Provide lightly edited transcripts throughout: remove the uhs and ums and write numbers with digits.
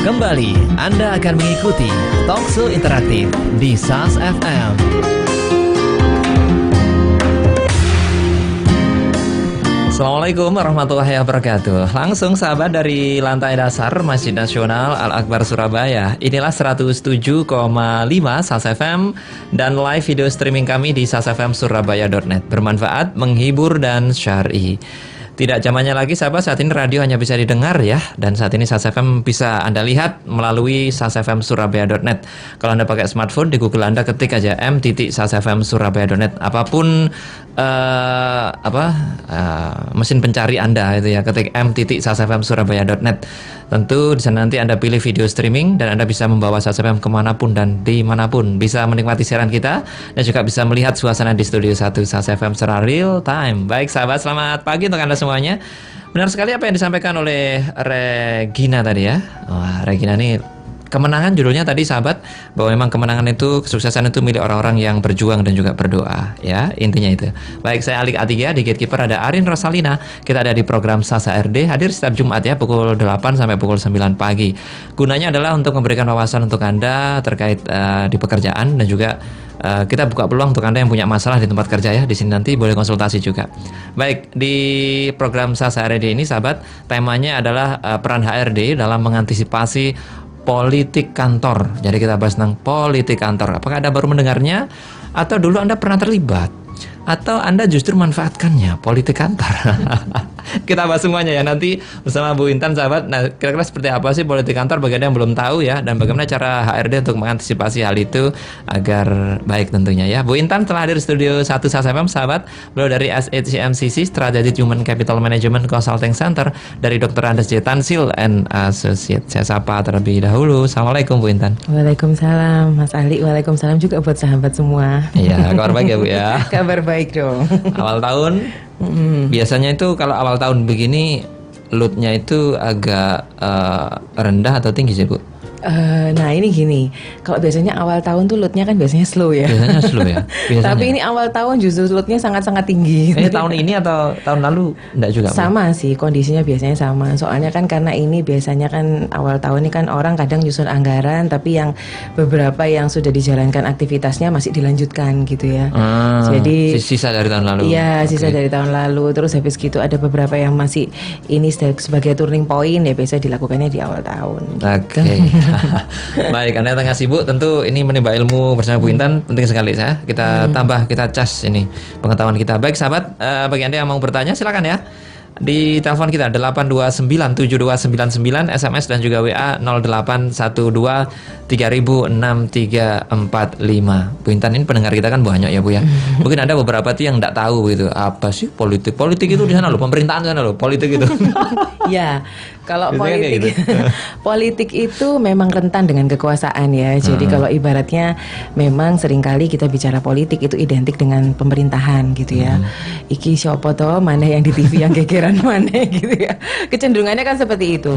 Kembali Anda akan mengikuti Talkshow Interaktif di SAS FM. Assalamualaikum warahmatullahi wabarakatuh. Langsung sahabat dari lantai dasar Masjid Nasional Al-Akbar Surabaya. Inilah 107,5 SAS FM dan live video streaming kami di sasfmsurabaya.net. Bermanfaat, menghibur dan syar'i. Tidak zamannya lagi sahabat, saat ini radio hanya bisa didengar ya. Dan saat ini SAS FM bisa Anda lihat melalui sasfmsurabaya.net. Kalau Anda pakai smartphone, di Google Anda ketik aja m.sasfmsurabaya.net. Apapun mesin pencari Anda itu ya, ketik m.sasfmsurabaya.net. Tentu di sana nanti Anda pilih video streaming dan Anda bisa membawa SAS FM kemanapun dan dimanapun. Bisa menikmati siaran kita dan juga bisa melihat suasana di studio 1 SAS FM secara real time. Baik sahabat, selamat pagi untuk Anda semuanya. Benar sekali apa yang disampaikan oleh Regina tadi ya. Wah, Regina ini kemenangan judulnya tadi sahabat, bahwa memang kemenangan itu, kesuksesan itu milik orang-orang yang berjuang dan juga berdoa ya, intinya itu. Baik, saya Alik A3, di Gatekeeper ada Arin Rosalina. Kita ada di program SAS HRD, hadir setiap Jumat ya pukul 8 sampai pukul 9 pagi. Gunanya adalah untuk memberikan wawasan untuk Anda terkait di pekerjaan dan juga kita buka peluang untuk Anda yang punya masalah di tempat kerja ya. Di sini nanti boleh konsultasi juga. Baik, di program SAS HRD ini sahabat, temanya adalah peran HRD dalam mengantisipasi politik kantor. Jadi kita bahas tentang politik kantor. Apakah Anda baru mendengarnya? Atau dulu Anda pernah terlibat? Atau Anda justru manfaatkannya, politik kantor? Kita bahas semuanya ya nanti bersama Bu Intan sahabat. Nah, kira-kira seperti apa sih politik kantor bagi Anda yang belum tahu ya, dan bagaimana cara HRD untuk mengantisipasi hal itu agar baik tentunya ya. Bu Intan telah hadir di studio 1 SAS FM sahabat. Beliau dari SHMCC Strategic Human Capital Management Consulting Center, dari Dr. Andes J. Tansil and Associate. Saya sapa terlebih dahulu. Assalamualaikum Bu Intan. Waalaikumsalam Mas Ali. Waalaikumsalam juga buat sahabat semua. Iya, kabar baik ya Bu ya. Kabar baik dong. Awal tahun biasanya itu kalau awal tahun begini loadnya itu agak rendah atau tinggi sih Bu? Nah ini gini, kalau biasanya awal tahun tuh loadnya kan biasanya slow ya. Biasanya slow ya. Biasanya. Tapi ini awal tahun justru loadnya sangat-sangat tinggi. Tahun ini atau tahun lalu enggak juga? Sama sih, kondisinya biasanya sama. Soalnya kan karena ini biasanya kan awal tahun ini kan orang kadang nyusun anggaran, tapi yang beberapa yang sudah dijalankan aktivitasnya masih dilanjutkan gitu ya. Jadi sisa dari tahun lalu. Iya, sisa dari tahun lalu. Terus habis gitu ada beberapa yang masih ini sebagai turning point ya, biasa dilakukannya di awal tahun. Oke. Baik, Anda tengah sibuk, tentu ini menimba ilmu bersama Bu Intan penting sekali ya. Kita tambah, kita cas ini pengetahuan kita. Baik sahabat, bagi Anda yang mau bertanya silakan ya. Di telepon kita 8297299, SMS dan juga WA 0812306345. Bu Intan ini pendengar kita kan banyak ya Bu ya. Mungkin ada beberapa tuh yang enggak tahu gitu. Apa sih politik? Politik itu di sana loh, pemerintahan sana loh, politik itu. Ya, kalau biasanya politik gitu. politik itu memang rentan dengan kekuasaan ya. Jadi kalau ibaratnya memang seringkali kita bicara politik itu identik dengan pemerintahan gitu ya. Iki siapa toh, mana yang di TV yang gegeran mana gitu ya. Kecenderungannya kan seperti itu.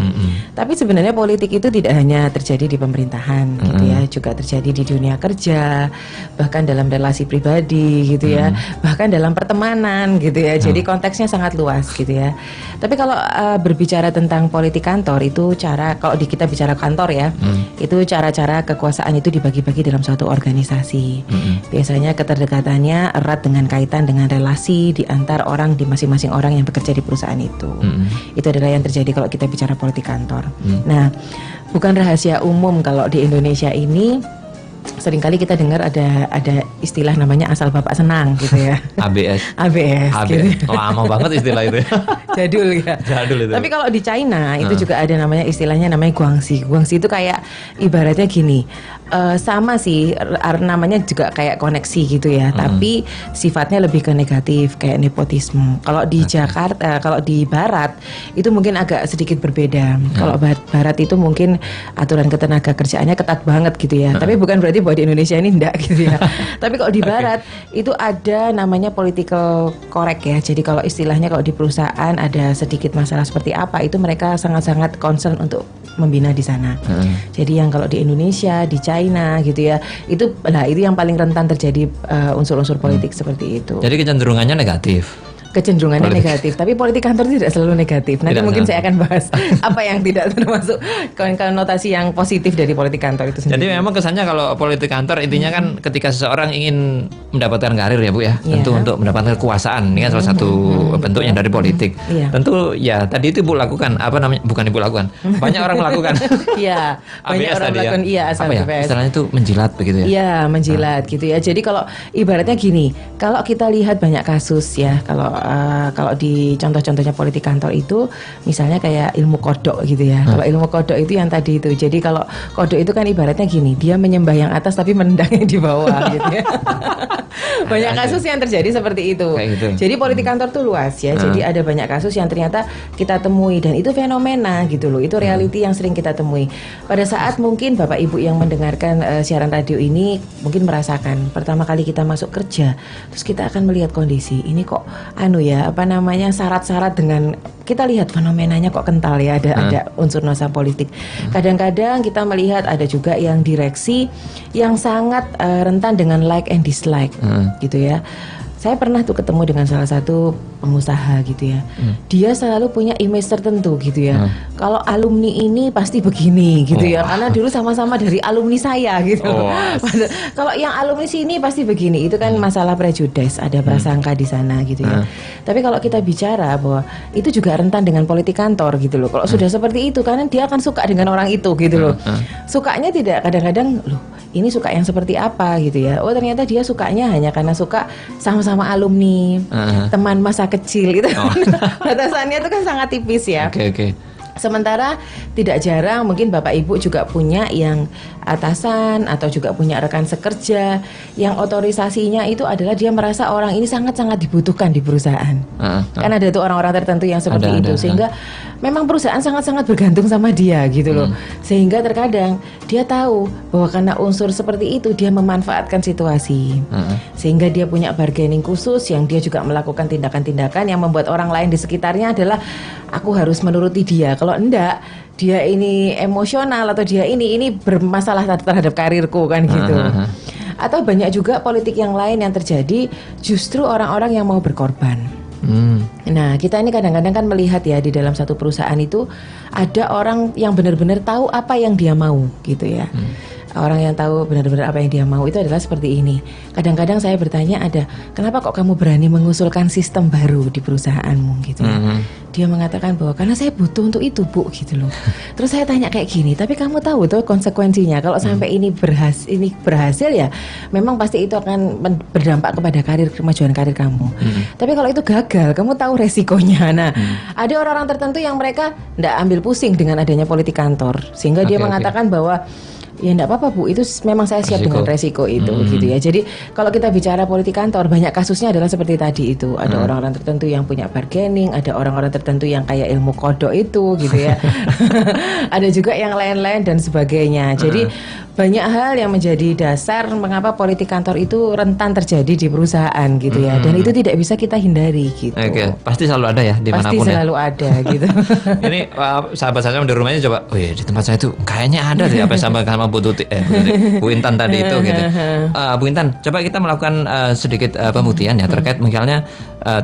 Tapi sebenarnya politik itu tidak hanya terjadi di pemerintahan gitu ya, juga terjadi di dunia kerja, bahkan dalam relasi pribadi gitu ya, bahkan dalam pertemanan gitu ya. Jadi konteksnya sangat luas gitu ya. Tapi kalau berbicara tentang politik kantor itu kalau kita bicara kantor ya, itu cara-cara kekuasaan itu dibagi-bagi dalam suatu organisasi. Biasanya keterdekatannya erat dengan kaitan dengan relasi di antar orang, di masing-masing orang yang bekerja di perusahaan itu. Itu adalah yang terjadi kalau kita bicara politik kantor. Nah, bukan rahasia umum kalau di Indonesia ini seringkali kita dengar ada istilah namanya asal bapak senang gitu ya. ABS. ABS. Gitu. Lama banget istilah itu. Jadul ya. Jadul itu. Tapi kalau di China itu juga ada istilahnya namanya guangxi. Guangxi itu kayak ibaratnya gini. Sama sih namanya juga kayak koneksi gitu ya, tapi sifatnya lebih ke negatif kayak nepotisme. Kalau di Jakarta, kalau di Barat itu mungkin agak sedikit berbeda. Kalau Barat itu mungkin aturan ketenaga kerjaannya ketat banget gitu ya. Tapi bukan berarti bahwa di Indonesia ini enggak gitu ya. Tapi kalau di Barat itu ada namanya political correct ya. Jadi kalau istilahnya kalau di perusahaan ada sedikit masalah seperti apa, itu mereka sangat-sangat concern untuk membina di sana. Jadi yang kalau di Indonesia, di China gitu ya, itu yang paling rentan terjadi unsur-unsur politik seperti itu. Jadi kecenderungannya negatif. kecenderungannya Politik. negatif. Tapi politik kantor tidak selalu negatif. Nanti Tidak mungkin selalu. saya akan bahas apa yang tidak termasuk konotasi yang positif dari politik kantor itu Jadi sendiri. memang kesannya kalau politik kantor intinya kan ketika seseorang ingin mendapatkan karir ya Bu ya, Iya. tentu untuk mendapatkan kekuasaan ini kan salah satu bentuknya dari politik. Iya. Tentu ya tadi itu Ibu lakukan apa namanya, bukan Ibu lakukan, banyak orang melakukan. Iya, banyak ABS orang tadi melakukan iya asal apa ya? BPS. Istilahnya itu menjilat begitu ya. Iya, menjilat gitu ya. Jadi kalau ibaratnya gini, kalau kita lihat banyak kasus ya, kalau di contoh-contohnya politik kantor itu, misalnya kayak ilmu kodok gitu ya. Kalau ilmu kodok itu yang tadi itu. Jadi kalau kodok itu kan ibaratnya gini, dia menyembah yang atas tapi menendang yang di bawah gitu ya. Banyak kasus yang terjadi seperti itu. Kayak gitu. Jadi politik kantor tuh luas ya. Jadi ada banyak kasus yang ternyata kita temui dan itu fenomena gitu loh. Itu reality yang sering kita temui. Pada saat mungkin Bapak Ibu yang mendengarkan siaran radio ini mungkin merasakan pertama kali kita masuk kerja, terus kita akan melihat kondisi ini kok syarat-syarat dengan kita lihat fenomenanya kok kental ya, ada unsur nuansa politik. Kadang-kadang kita melihat ada juga yang direksi yang sangat rentan dengan like and dislike gitu ya. Saya pernah tuh ketemu dengan salah satu pengusaha gitu ya. Dia selalu punya image tertentu gitu ya. Kalau alumni ini pasti begini gitu ya. Karena dulu sama-sama dari alumni saya gitu. Kalau yang alumni sini pasti begini. Itu kan masalah prejudice, ada prasangka di sana gitu ya. Tapi kalau kita bicara bahwa itu juga rentan dengan politik kantor gitu loh. Kalau sudah seperti itu karena dia akan suka dengan orang itu gitu loh. Sukanya tidak kadang-kadang loh, ini suka yang seperti apa gitu ya. Oh ternyata dia sukanya hanya karena suka sama-sama alumni, teman masa kecil gitu. Batasannya itu kan sangat tipis ya. Oke. Sementara tidak jarang mungkin Bapak Ibu juga punya yang atasan atau juga punya rekan sekerja yang otorisasinya itu adalah dia merasa orang ini sangat-sangat dibutuhkan di perusahaan. Kan ada tuh orang-orang tertentu yang seperti itu sehingga memang perusahaan sangat-sangat bergantung sama dia gitu loh. Sehingga terkadang dia tahu bahwa karena unsur seperti itu dia memanfaatkan situasi. Sehingga dia punya bargaining khusus yang dia juga melakukan tindakan-tindakan yang membuat orang lain di sekitarnya adalah aku harus menuruti dia. Kalau enggak, dia ini emosional atau dia ini bermasalah terhadap karirku kan gitu. Atau banyak juga politik yang lain yang terjadi justru orang-orang yang mau berkorban. Nah, kita ini kadang-kadang kan melihat ya di dalam satu perusahaan itu ada orang yang benar-benar tahu apa yang dia mau gitu ya. Orang yang tahu benar-benar apa yang dia mau itu adalah seperti ini. Kadang-kadang saya bertanya kenapa kok kamu berani mengusulkan sistem baru di perusahaanmu gitu ya. Dia mengatakan bahwa karena saya butuh untuk itu Bu gitu loh. Terus saya tanya kayak gini, tapi kamu tahu tuh konsekuensinya kalau sampai ini berhasil ya memang pasti itu akan berdampak kepada kemajuan karir kamu. Tapi kalau itu gagal, kamu tahu resikonya. Nah, ada orang-orang tertentu yang mereka tidak ambil pusing dengan adanya politik kantor sehingga dia mengatakan bahwa ya enggak apa-apa Bu, itu memang saya siap dengan resiko itu gitu ya. Jadi kalau kita bicara politik kantor, banyak kasusnya adalah seperti tadi itu. Ada orang-orang tertentu yang punya bargaining, ada orang-orang tertentu yang kayak ilmu kodok itu gitu ya. Ada juga yang lain-lain dan sebagainya. Jadi banyak hal yang menjadi dasar mengapa politik kantor itu rentan terjadi di perusahaan gitu ya. Dan itu tidak bisa kita hindari gitu. Oke, pasti selalu ada ya dimanapun pasti selalu ada gitu. Ini sahabat saya di rumahnya coba, oh iya di tempat saya itu kayaknya ada deh apa yang sama Bu Tuti, Bu Intan tadi itu gitu. Bu Intan, coba kita melakukan sedikit pembuktian ya terkait misalnya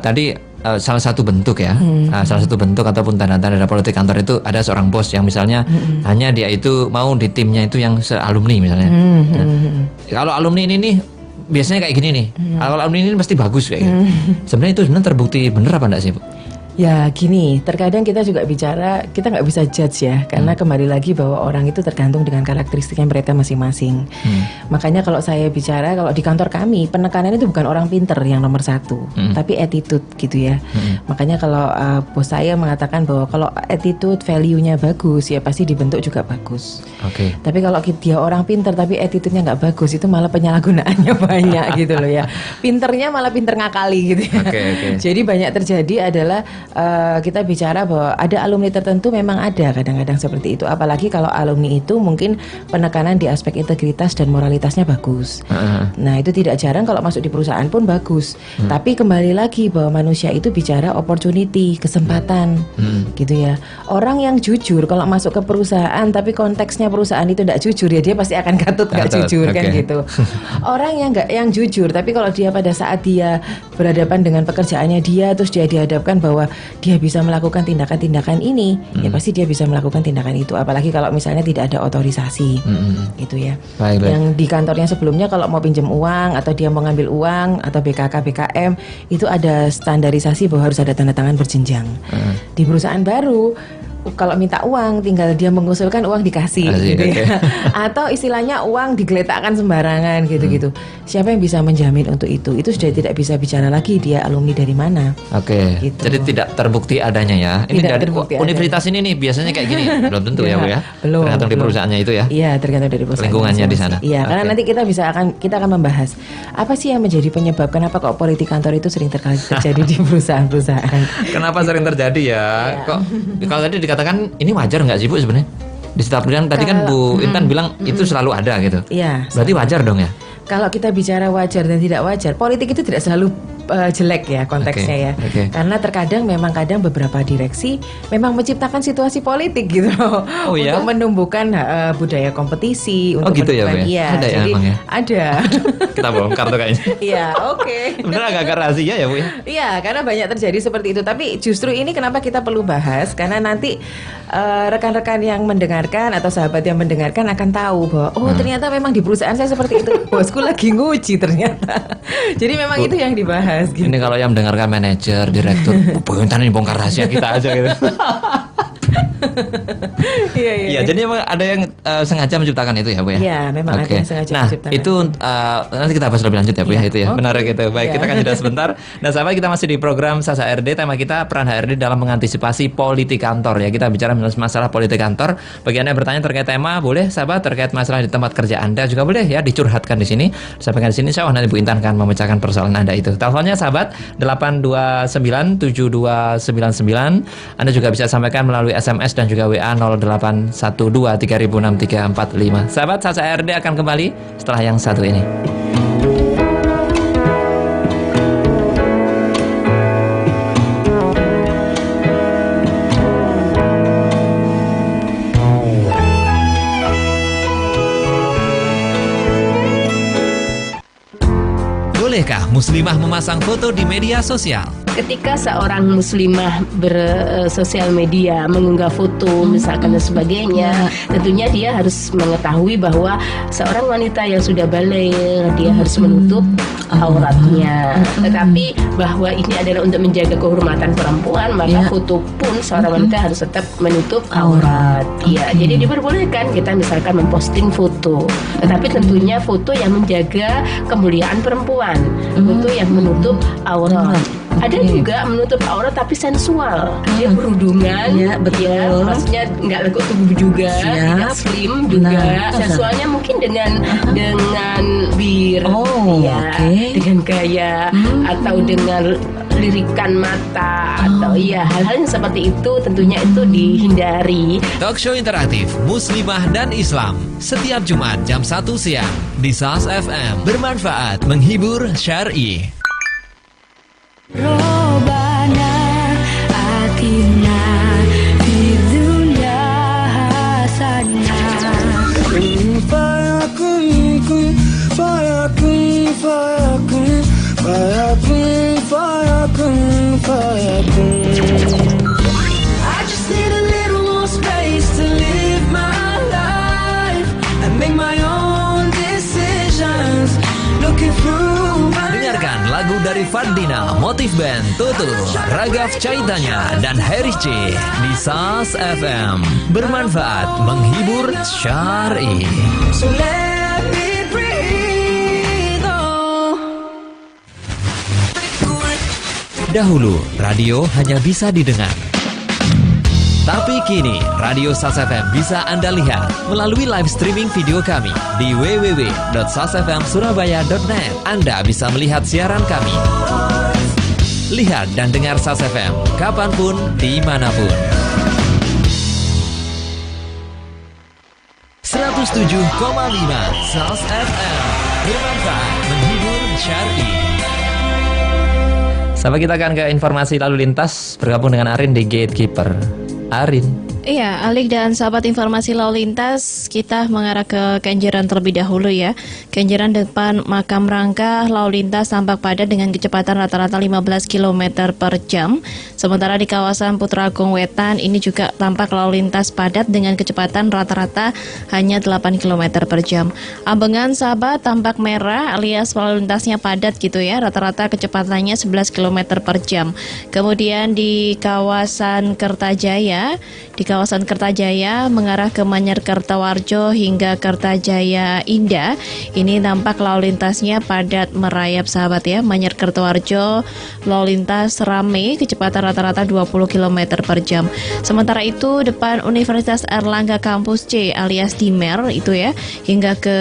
tadi salah satu bentuk ya, salah satu bentuk ataupun tanda-tanda politik kantor itu ada seorang bos yang misalnya hanya dia itu mau di timnya itu yang se-alumni misalnya. Kalau alumni ini nih biasanya kayak gini nih, kalau alumni ini pasti bagus kayak gitu. Sebenarnya itu sebenarnya terbukti bener apa enggak sih Bu? Ya gini, terkadang kita juga bicara, kita nggak bisa judge ya, karena kembali lagi bahwa orang itu tergantung dengan karakteristiknya mereka masing-masing. Makanya kalau saya bicara, kalau di kantor kami penekanan itu bukan orang pinter yang nomor satu, tapi attitude gitu ya. Makanya kalau bos saya mengatakan bahwa kalau attitude, value-nya bagus, ya pasti dibentuk juga bagus. Tapi kalau dia orang pinter tapi attitude-nya nggak bagus, itu malah penyalahgunaannya banyak gitu loh ya. Pinternya malah pinter ngakali gitu ya. Jadi banyak terjadi adalah kita bicara bahwa ada alumni tertentu memang ada kadang-kadang seperti itu. Apalagi kalau alumni itu mungkin penekanan di aspek integritas dan moralitasnya bagus. Nah itu tidak jarang kalau masuk di perusahaan pun bagus. Tapi kembali lagi bahwa manusia itu bicara opportunity, kesempatan, gitu ya. Orang yang jujur kalau masuk ke perusahaan tapi konteksnya perusahaan itu tidak jujur ya dia pasti akan katut nggak jujur kan gitu. Orang yang jujur tapi kalau dia pada saat dia berhadapan dengan pekerjaannya dia terus dia dihadapkan bahwa dia bisa melakukan tindakan-tindakan ini, ya pasti dia bisa melakukan tindakan itu. Apalagi kalau misalnya tidak ada otorisasi, gitu ya. Baik. Yang di kantornya sebelumnya kalau mau pinjam uang atau dia mau ngambil uang atau BKK, BKM itu ada standarisasi bahwa harus ada tanda tangan berjenjang. Di perusahaan baru kalau minta uang tinggal dia mengusulkan uang dikasih gitu ya. Atau istilahnya uang digeletakkan sembarangan gitu-gitu. Siapa yang bisa menjamin untuk itu? Itu sudah tidak bisa bicara lagi dia alumni dari mana. Gitu. Jadi tidak terbukti adanya ya. Ini dari universitas ini nih biasanya kayak gini. Belum tentu ya Bu ya. Belum. Tergantung di perusahaannya itu ya. Iya, tergantung dari perusahaan. Lingkungannya di sana. Iya, karena nanti kita akan membahas apa sih yang menjadi penyebab kenapa kok politik kantor itu sering terjadi di perusahaan-perusahaan. Kenapa sering terjadi ya? Kok kalau tadi dikatakan ini wajar nggak sih Bu sebenarnya? Di setiap bidang tadi kan Bu Intan bilang itu selalu ada gitu. Iya. Berarti wajar dong ya? Kalau kita bicara wajar dan tidak wajar, politik itu tidak selalu jelek ya konteksnya ya. Karena terkadang memang beberapa direksi memang menciptakan situasi politik gitu loh. Untuk menumbuhkan budaya kompetisi, untuk gitu ya, Bu ya? Iya, ada ya, jadi emang ya? ada. Kita bongkar tuh kayaknya. Iya, oke. Sebenarnya agak rahasia ya, Bu ya? Iya, karena banyak terjadi seperti itu. Tapi justru ini kenapa kita perlu bahas? Karena nanti rekan-rekan yang mendengarkan atau sahabat yang mendengarkan akan tahu bahwa ternyata memang di perusahaan saya seperti itu. Bosku lagi nguji ternyata. Jadi memang itu yang dibahas. Gitu. Ini kalau yang mendengarkan manajer, direktur, Bu Intan ini bongkar rahasia kita aja gitu. Iya, jadi memang ada yang sengaja menciptakan itu ya Bu ya? Iya, memang ada yang sengaja menciptakan. Nah, itu nanti kita bahas lebih lanjut ya Bu ya itu ya. Menarik gitu. Baik, kita akan jeda sebentar. Nah, sahabat kita masih di program Sasa HRD. Tema kita peran HRD dalam mengantisipasi politik kantor ya. Kita bicara masalah politik kantor. Bagi Anda yang bertanya terkait tema, boleh sahabat terkait masalah di tempat kerja Anda juga boleh ya dicurhatkan di sini. Sampaikan di sini insyaallah nanti Bu Intan akan memecahkan persoalan Anda itu. Teleponnya sahabat 8297299. Anda juga bisa sampaikan melalui SMS dan juga WA 0812306345. Sahabat, Sasa HRD akan kembali setelah yang satu ini. Bolehkah muslimah memasang foto di media sosial? Ketika seorang muslimah bersosial media mengunggah foto misalkan dan sebagainya, tentunya dia harus mengetahui bahwa seorang wanita yang sudah balik dia harus menutup auratnya. Tetapi bahwa ini adalah untuk menjaga kehormatan perempuan, maka foto pun seorang wanita harus tetap menutup aurat. Ya, jadi diperbolehkan kita misalkan memposting foto, tetapi tentunya foto yang menjaga kemuliaan perempuan, foto yang menutup aurat. Ada juga menutup aurat tapi sensual, dia berudungan, betul. Maksudnya nggak lekuk tubuh juga, tidak slim juga. Sensualnya mungkin dengan bir, dengan gaya atau dengan lirikan mata atau hal-hal yang seperti itu tentunya itu dihindari. Talk show interaktif Muslimah dan Islam setiap Jumat jam 1 siang di SAS FM, bermanfaat, menghibur, syar'i. Robbana atina fid dunya hasanah. Kun fayakun, kun fayakun, fayakun, fayakun, fayakun, fayakun. I just need a little more space to live my life and make my own decisions. Looking through. Dengarkan lagu dari Fardina, Motif Band, Tutu, Raghav Chaitanya, dan Harry C di SAS FM. Bermanfaat, menghibur, syar'i. So let me breathe on. Dahulu, radio hanya bisa didengar. Tapi kini, Radio SAS FM bisa Anda lihat melalui live streaming video kami di www.sasfmsurabaya.net. Anda bisa melihat siaran kami Lihat dan dengar SAS FM kapanpun, dimanapun. 107,5 SAS FM, bermanfaat, menghibur, syar'i. Sampai kita akan ke informasi lalu lintas, bergabung dengan Arin di Gatekeeper. Arin. Iya, Alik dan sahabat informasi lalu lintas, kita mengarah ke Kenjeran terlebih dahulu ya. Kenjeran depan Makam Rangka, lalu lintas tampak padat dengan kecepatan rata-rata 15 km per jam. Sementara di kawasan Putra Agung Wetan, ini juga tampak lalu lintas padat dengan kecepatan rata-rata hanya 8 km per jam. Ambengan sahabat tampak merah alias lalu lintasnya padat gitu ya, rata-rata kecepatannya 11 km per jam. Kemudian di kawasan Kertajaya, mengarah ke Manyar Kertawarjo hingga Kertajaya Indah, ini tampak lalu lintasnya padat merayap sahabat ya. Manyar Kertawarjo lalu lintas ramai, kecepatan rata-rata 20 km per jam. Sementara itu depan Universitas Airlangga Kampus C alias Dimer itu ya, hingga ke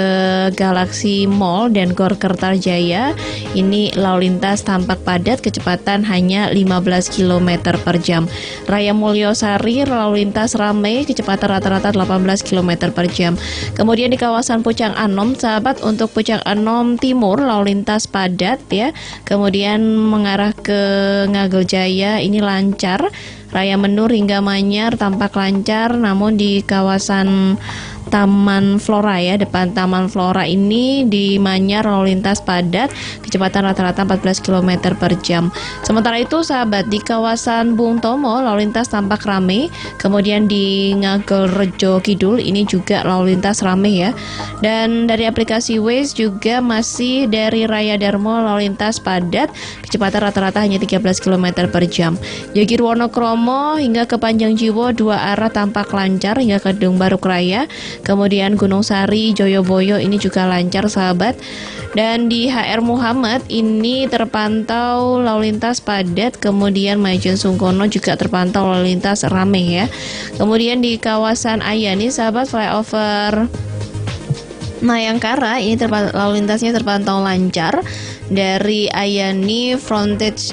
Galaxy Mall dan Gor Kertajaya, ini lalu lintas tampak padat, kecepatan hanya 15 km per jam. Raya Mulyosari lalu lintas ramai, kecepatan rata-rata 18 km per jam. Kemudian di kawasan Pucang Anom sahabat, untuk Pucang Anom Timur lalu lintas padat ya. Kemudian mengarah ke Ngagel Jaya ini lancar. Raya Menur hingga Manyar tampak lancar, namun di kawasan Taman Flora ya, depan Taman Flora ini di Manyar lalu lintas padat, kecepatan rata-rata 14 km per jam. Sementara itu sahabat, di kawasan Bung Tomo lalu lintas tampak ramai. Kemudian di Ngagel Rejo Kidul ini juga lalu lintas ramai ya. Dan dari aplikasi Waze juga masih dari Raya Darmo lalu lintas padat, kecepatan rata-rata hanya 13 km per jam. Jogir Wonokromo hingga ke Panjang Jiwo dua arah tampak lancar hingga ke Gedung Baruk Raya. Kemudian Gunung Sari, Joyoboyo ini juga lancar sahabat. Dan di HR Muhammad ini terpantau lalu lintas padat. Kemudian Maijen Sungkono juga terpantau lalu lintas ramai ya. Kemudian di kawasan Ayani sahabat, flyover Nayangkara ini lalu lintasnya terpantau lancar dari Ayani frontage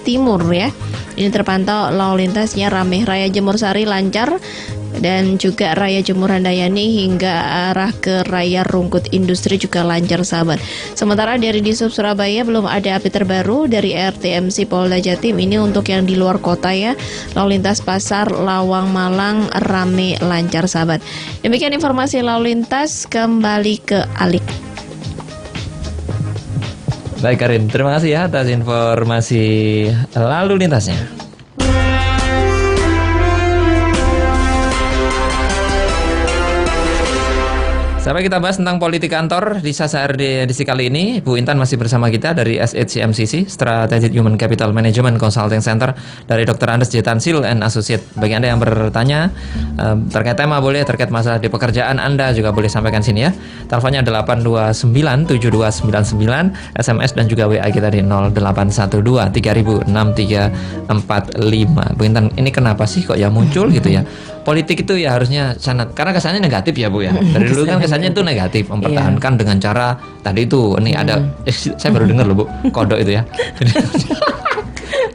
timur ya. Ini terpantau lalu lintasnya ramai. Raya Jemur Sari lancar, dan juga Raya Jemur Handayani hingga arah ke Raya Rungkut Industri juga lancar sahabat. Sementara dari Disub Surabaya belum ada update terbaru. Dari RTMC Polda Jatim ini untuk yang di luar kota ya, lalu lintas Pasar Lawang Malang rame lancar sahabat. Demikian informasi lalu lintas, kembali ke Alik. Baik Karin, terima kasih ya atas informasi lalu lintasnya. Sampai kita bahas tentang politik kantor di SASAR di edisi kali ini. Bu Intan masih bersama kita dari SHCMCC, Strategic Human Capital Management Consulting Center, dari Dr. Andes J. Tansil and Associate. Bagi Anda yang bertanya terkait tema boleh, terkait masalah di pekerjaan Anda juga boleh sampaikan sini ya. Teleponnya 8297299, SMS dan juga WA kita di 0812 30006345. Bu Intan, ini kenapa sih kok ya muncul gitu ya? Politik itu ya harusnya sangat, karena kesannya negatif ya Bu ya. Dari dulu kan kesannya itu negatif, mempertahankan dengan cara tadi itu. Ini ada, saya baru dengar loh Bu, kodok itu ya.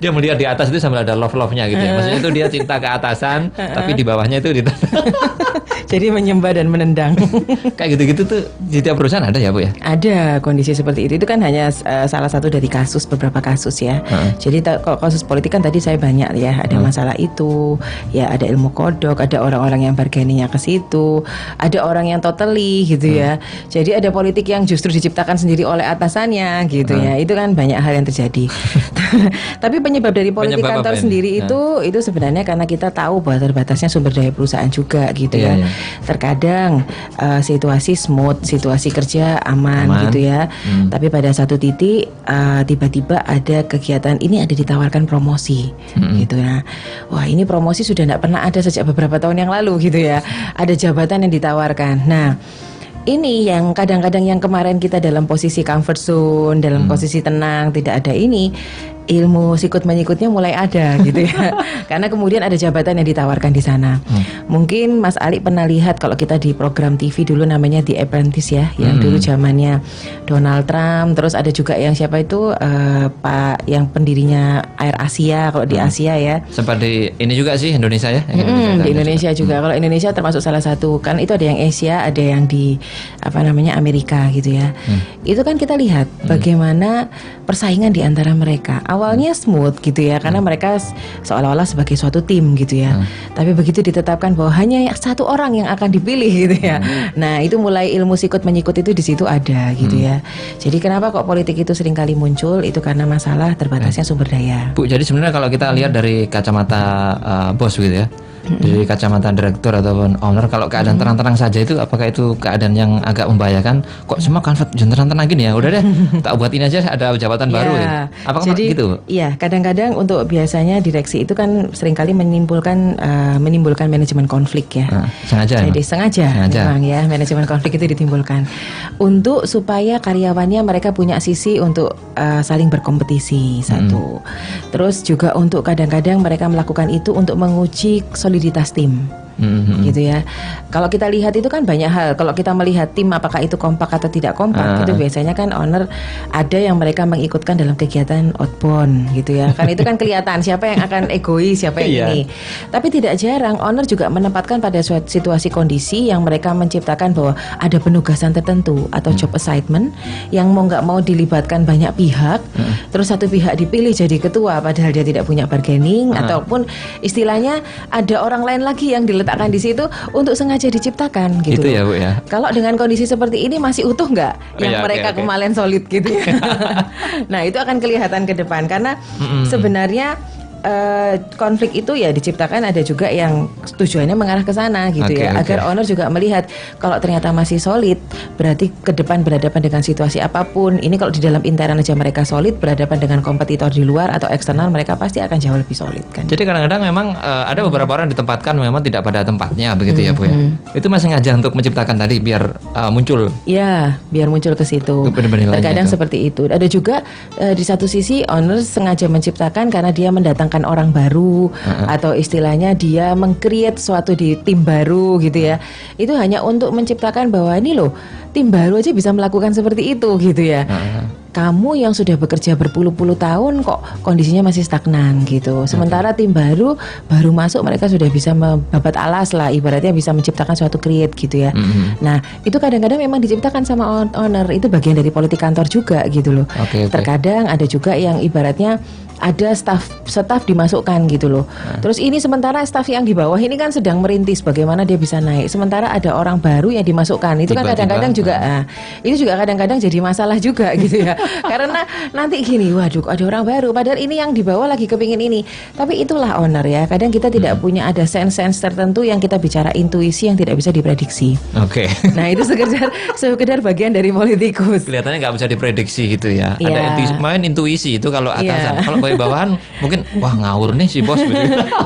Dia melihat di atas itu sambil ada love-nya gitu ya. Maksudnya itu dia cinta ke atasan, tapi di bawahnya itu Jadi menyembah dan menendang. Kayak gitu-gitu tuh di tiap perusahaan ada ya Bu ya? Ada kondisi seperti itu. Itu kan hanya salah satu dari beberapa kasus ya. Jadi kalau kasus politik kan tadi saya banyak ya. Ada masalah itu, ya ada ilmu kodok, ada orang-orang yang bargainingnya ke situ, ada orang yang totally gitu ya. Jadi ada politik yang justru diciptakan sendiri oleh atasannya gitu ya. Itu kan banyak hal yang terjadi. Tapi penyebab dari politik kantor sendiri itu sebenarnya karena kita tahu bahwa terbatasnya sumber daya perusahaan juga gitu ya. Terkadang situasi smooth, situasi kerja aman gitu ya. Tapi pada satu titik tiba-tiba ada kegiatan ini, ada ditawarkan promosi gitu ya. Wah, ini promosi sudah tidak pernah ada sejak beberapa tahun yang lalu gitu ya. Ada jabatan yang ditawarkan. Nah, ini yang kadang-kadang yang kemarin kita dalam posisi comfort zone, dalam posisi tenang, tidak ada ini. ilmu sikut menyikutnya mulai ada gitu ya. Karena kemudian ada jabatan yang ditawarkan di sana. Mungkin Mas Ali pernah lihat kalau kita di program TV dulu namanya The Apprentice ya, yang dulu zamannya Donald Trump. Terus ada juga yang siapa itu Pak yang pendirinya Air Asia kalau di Asia ya. Sempat di ini juga sih Indonesia ya. Di Indonesia juga. Kalau Indonesia termasuk salah satu, kan itu ada yang Asia, ada yang di Amerika gitu ya. Itu kan kita lihat bagaimana persaingan di antara mereka. Awalnya smooth gitu ya, karena mereka seolah-olah sebagai suatu tim gitu ya. Tapi begitu ditetapkan bahwa hanya satu orang yang akan dipilih gitu ya. Nah, itu mulai ilmu sikut menyikut itu di situ ada gitu ya. Jadi kenapa kok politik itu seringkali muncul? Itu karena masalah terbatasnya sumber daya. Bu, jadi sebenarnya kalau kita lihat dari kacamata bos gitu ya, dari kacamata direktur ataupun owner, kalau keadaan terang-terang saja itu apakah itu keadaan yang agak membahayakan? Kok semua convert terang-terang gini ya? Udah deh, tak buat ini aja ada jabatan baru ya. Apakah jadi, gitu? Iya, kadang-kadang untuk biasanya direksi itu kan seringkali menimbulkan manajemen konflik ya. Sengaja. Jadi sengaja memang ya, manajemen konflik itu ditimbulkan untuk supaya karyawannya mereka punya sisi untuk saling berkompetisi satu. Terus juga untuk kadang-kadang mereka melakukan itu untuk menguji soliditas tim. Gitu ya. Kalau kita lihat itu kan banyak hal. Kalau kita melihat tim apakah itu kompak atau tidak kompak, itu biasanya kan owner ada yang mereka mengikutkan dalam kegiatan outbound gitu ya. Kan itu kan kelihatan siapa yang akan egois, siapa yang ini. Tapi tidak jarang owner juga menempatkan pada suatu situasi kondisi yang mereka menciptakan bahwa ada penugasan tertentu atau job assignment yang mau nggak mau dilibatkan banyak pihak. Terus satu pihak dipilih jadi ketua padahal dia tidak punya bargaining, ataupun istilahnya ada orang lain lagi yang diletakkan di situ untuk sengaja diciptakan gitu. Itu ya, Bu ya. Kalau dengan kondisi seperti ini masih utuh nggak yang mereka kemarin solid gitu ya. Nah, itu akan kelihatan ke depan karena sebenarnya konflik itu ya diciptakan ada juga yang tujuannya mengarah ke sana gitu ya, agar owner juga melihat kalau ternyata masih solid berarti ke depan berhadapan dengan situasi apapun. Ini kalau di dalam intern aja mereka solid, berhadapan dengan kompetitor di luar atau eksternal mereka pasti akan jauh lebih solid kan. Jadi kadang-kadang memang ada beberapa orang ditempatkan memang tidak pada tempatnya begitu ya, Bu ya. Itu masih sengaja untuk menciptakan tadi biar muncul. Ya, biar muncul ke situ. Terkadang seperti itu. Ada juga di satu sisi owner sengaja menciptakan karena dia mendatangkan orang baru atau istilahnya dia meng-create suatu di tim baru gitu ya. Itu hanya untuk menciptakan bahwa ini loh, tim baru aja bisa melakukan seperti itu gitu ya. Kamu yang sudah bekerja berpuluh-puluh tahun kok kondisinya masih stagnan gitu. Sementara tim baru masuk mereka sudah bisa membabat alas lah, ibaratnya bisa menciptakan suatu create gitu ya. Nah, itu kadang-kadang memang diciptakan sama owner. Itu bagian dari politik kantor juga gitu loh. Terkadang ada juga yang ibaratnya ada staff dimasukkan gitu loh. Terus ini sementara staff yang di bawah ini kan sedang merintis bagaimana dia bisa naik. Sementara ada orang baru yang dimasukkan. Itu kan kadang-kadang juga itu juga kadang-kadang jadi masalah juga gitu ya. Karena nanti gini, waduh ada orang baru padahal ini yang di bawah lagi kepingin ini. Tapi itulah owner ya. Kadang kita tidak punya ada sense tertentu yang kita bicara intuisi yang tidak bisa diprediksi. Nah, itu sekedar bagian dari politikus. Kelihatannya nggak bisa diprediksi gitu ya. Ada intuisi itu kalau atasan. Kalau bawahan mungkin wah ngawur nih si bos gitu.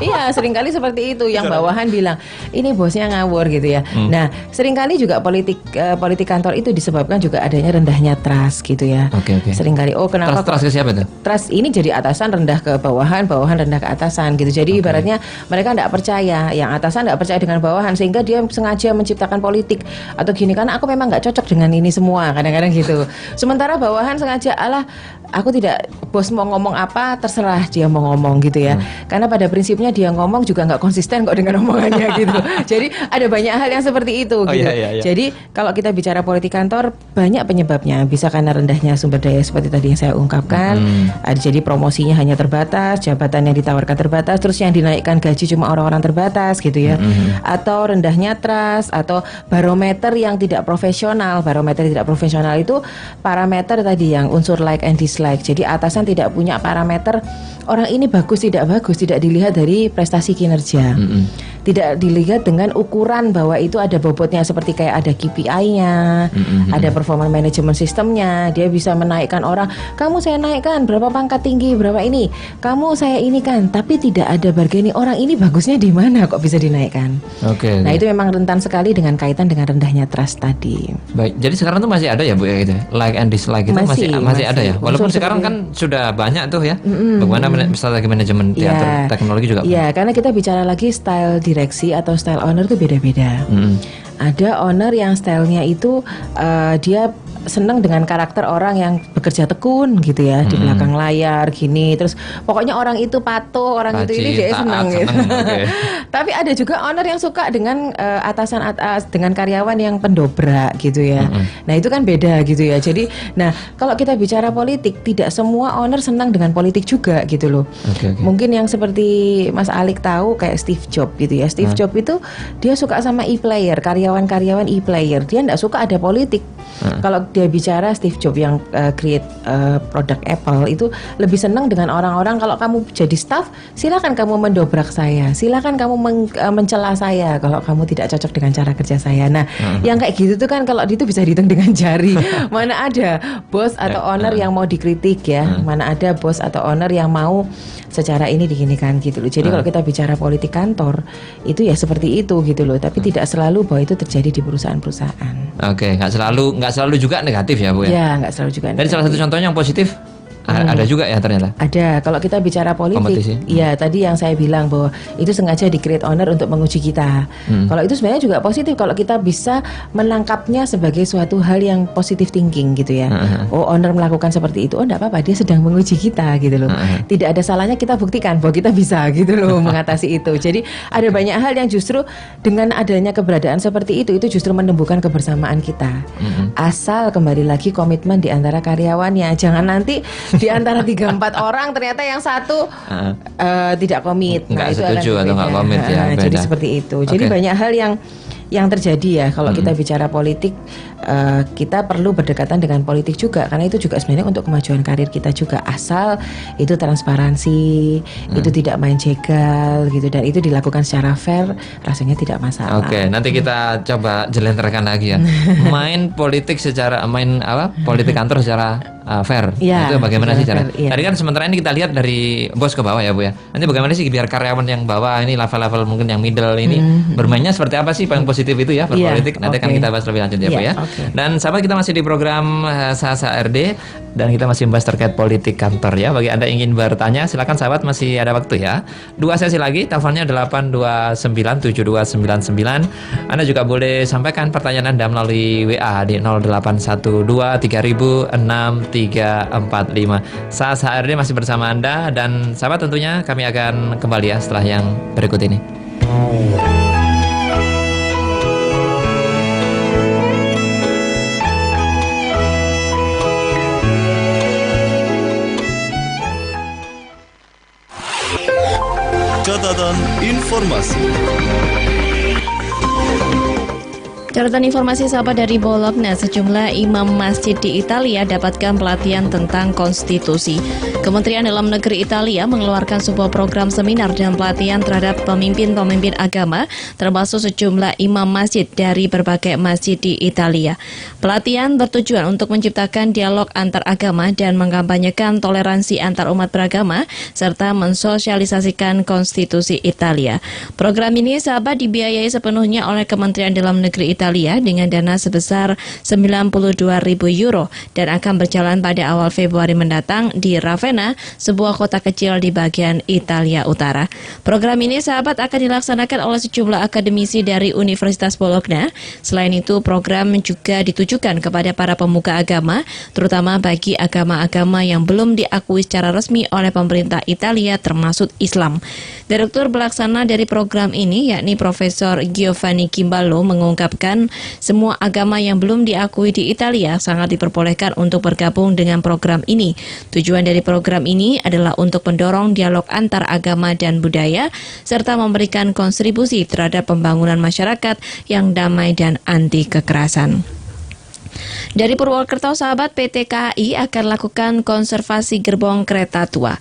Iya, seringkali seperti itu. Yang bawahan bilang ini bosnya ngawur gitu ya. Nah, seringkali juga politik kantor itu disebabkan juga adanya rendahnya trust gitu ya. Seringkali kenapa trust ke siapa itu? Trust ini jadi atasan rendah ke bawahan, bawahan rendah ke atasan gitu. Jadi ibaratnya mereka tidak percaya, yang atasan tidak percaya dengan bawahan sehingga dia sengaja menciptakan politik atau gini karena aku memang nggak cocok dengan ini semua kadang-kadang gitu. Sementara bawahan sengaja aku tidak, bos mau ngomong apa terserah dia mau ngomong gitu ya. Karena pada prinsipnya dia ngomong juga nggak konsisten kok dengan omongannya gitu. Jadi ada banyak hal yang seperti itu gitu. Jadi kalau kita bicara politik kantor banyak penyebabnya. Bisa karena rendahnya sumber daya seperti tadi yang saya ungkapkan. Jadi promosinya hanya terbatas, jabatan yang ditawarkan terbatas, terus yang dinaikkan gaji cuma orang-orang terbatas gitu ya. Atau rendahnya trust atau barometer yang tidak profesional. Barometer tidak profesional itu parameter tadi yang unsur like and dislike. Jadi atasan tidak punya parameter orang ini bagus tidak dilihat dari prestasi kinerja. tidak dilihat dengan ukuran bahwa itu ada bobotnya seperti kayak ada KPI-nya, ada performance management sistemnya. Dia bisa menaikkan orang, kamu saya naikkan berapa pangkat tinggi, berapa ini, kamu saya ini kan, tapi tidak ada bargaining orang ini bagusnya di mana kok bisa dinaikkan. Oke. Nah itu memang rentan sekali dengan kaitan dengan rendahnya trust tadi. Baik, jadi sekarang tuh masih ada ya Bu ya gitu, like and dislike itu masih ada ya. Walaupun Unsur sekarang seperti- kan sudah banyak tuh ya. Bagaimana strategi manajemen teater teknologi juga. Iya, karena kita bicara lagi style direksi atau style owner itu beda-beda. Ada owner yang stylenya itu dia senang dengan karakter orang yang bekerja tekun gitu ya di belakang layar gini, terus pokoknya orang itu patuh, orang itu ini Rajin, dia taat, senang gitu. seneng, oke. Tapi ada juga owner yang suka dengan atasan dengan karyawan yang pendobrak gitu ya. Nah itu kan beda gitu ya. Jadi, nah kalau kita bicara politik, tidak semua owner senang dengan politik juga gitu loh. Oke. Mungkin yang seperti Mas Alik tahu kayak Steve Jobs gitu ya. Steve Jobs itu dia suka sama e-player, karyawan-karyawan e-player. Dia enggak suka ada politik. Kalau dia bicara Steve Jobs yang create produk Apple itu lebih senang dengan orang-orang, kalau kamu jadi staff silakan kamu mendobrak saya, silakan kamu mencela saya kalau kamu tidak cocok dengan cara kerja saya. Nah, yang kayak gitu tuh kan kalau itu bisa dihitung dengan jari. Mana ada bos atau owner yang mau dikritik ya, mana ada bos atau owner yang mau secara ini diginikan gitu loh. Jadi kalau kita bicara politik kantor itu ya seperti itu gitu loh, tapi tidak selalu bahwa itu terjadi di perusahaan-perusahaan. Oke, nggak selalu juga negatif ya Bu ya. Ya, nggak selalu juga. Dari salah satu contohnya yang positif ada juga ya ternyata. Ada. Kalau kita bicara Kompetisi. politik, ya tadi yang saya bilang bahwa itu sengaja di-create owner untuk menguji kita. Kalau itu sebenarnya juga positif kalau kita bisa menangkapnya sebagai suatu hal yang positive thinking gitu ya. Oh, owner melakukan seperti itu, oh enggak apa-apa, dia sedang menguji kita gitu loh. Tidak ada salahnya kita buktikan bahwa kita bisa gitu loh mengatasi itu. Jadi ada banyak hal yang justru dengan adanya keberadaan seperti itu justru menumbuhkan kebersamaan kita. Asal kembali lagi komitmen di antara karyawannya. Jangan nanti di antara 3-4 orang ternyata yang satu tidak komit. Nggak itu setuju akan atau nggak berbeda. komit ya, Jadi beda. seperti itu. Jadi Oke. banyak hal yang terjadi ya kalau kita bicara politik, kita perlu berdekatan dengan politik juga karena itu juga sebenarnya untuk kemajuan karir kita juga, asal itu transparansi, itu tidak main jegal gitu, dan itu dilakukan secara fair, rasanya tidak masalah. Oke, nanti kita coba jelenterkan lagi ya. Politik kantor secara fair. Iya, Itu bagaimana sih secara cara? fair, iya. Tadi kan sementara ini kita lihat dari bos ke bawah ya Bu ya. Nanti bagaimana sih biar karyawan yang bawah ini level-level mungkin yang middle ini bermainnya seperti apa sih paling positif itu ya Iya, berpolitik. Nanti akan oke. kita bahas lebih lanjut ya Bu Iya, ya. oke. Dan sahabat, kita masih di program Sasa RD dan kita masih membahas terkait politik kantor ya. Bagi Anda yang ingin bertanya silakan sahabat, masih ada waktu ya. 2 sesi lagi, teleponnya 8297299. Anda juga boleh sampaikan pertanyaan Anda melalui WA di 0812306345. Sasa HRD masih bersama Anda, dan sahabat tentunya kami akan kembali ya setelah yang berikut ini. Catatan informasi. Catatan informasi sahabat dari Bologna, sejumlah imam masjid di Italia dapatkan pelatihan tentang konstitusi. Kementerian Dalam Negeri Italia mengeluarkan sebuah program seminar dan pelatihan terhadap pemimpin-pemimpin agama, termasuk sejumlah imam masjid dari berbagai masjid di Italia. Pelatihan bertujuan untuk menciptakan dialog antar agama dan mengkampanyekan toleransi antar umat beragama, serta mensosialisasikan konstitusi Italia. Program ini sahabat dibiayai sepenuhnya oleh Kementerian Dalam Negeri Italia dengan dana sebesar 92.000 euro dan akan berjalan pada awal Februari mendatang di Ravenna, sebuah kota kecil di bagian Italia Utara. Program ini sahabat akan dilaksanakan oleh sejumlah akademisi dari Universitas Bologna. Selain itu, program juga ditujukan kepada para pemuka agama, terutama bagi agama-agama yang belum diakui secara resmi oleh pemerintah Italia, termasuk Islam. Direktur pelaksana dari program ini, yakni Profesor Giovanni Kimballo, mengungkapkan semua agama yang belum diakui di Italia sangat diperbolehkan untuk bergabung dengan program ini. Tujuan dari program ini adalah untuk mendorong dialog antar agama dan budaya, serta memberikan kontribusi terhadap pembangunan masyarakat yang damai dan anti kekerasan. Dari Purwokerto, sahabat, PT KAI akan lakukan konservasi gerbong kereta tua.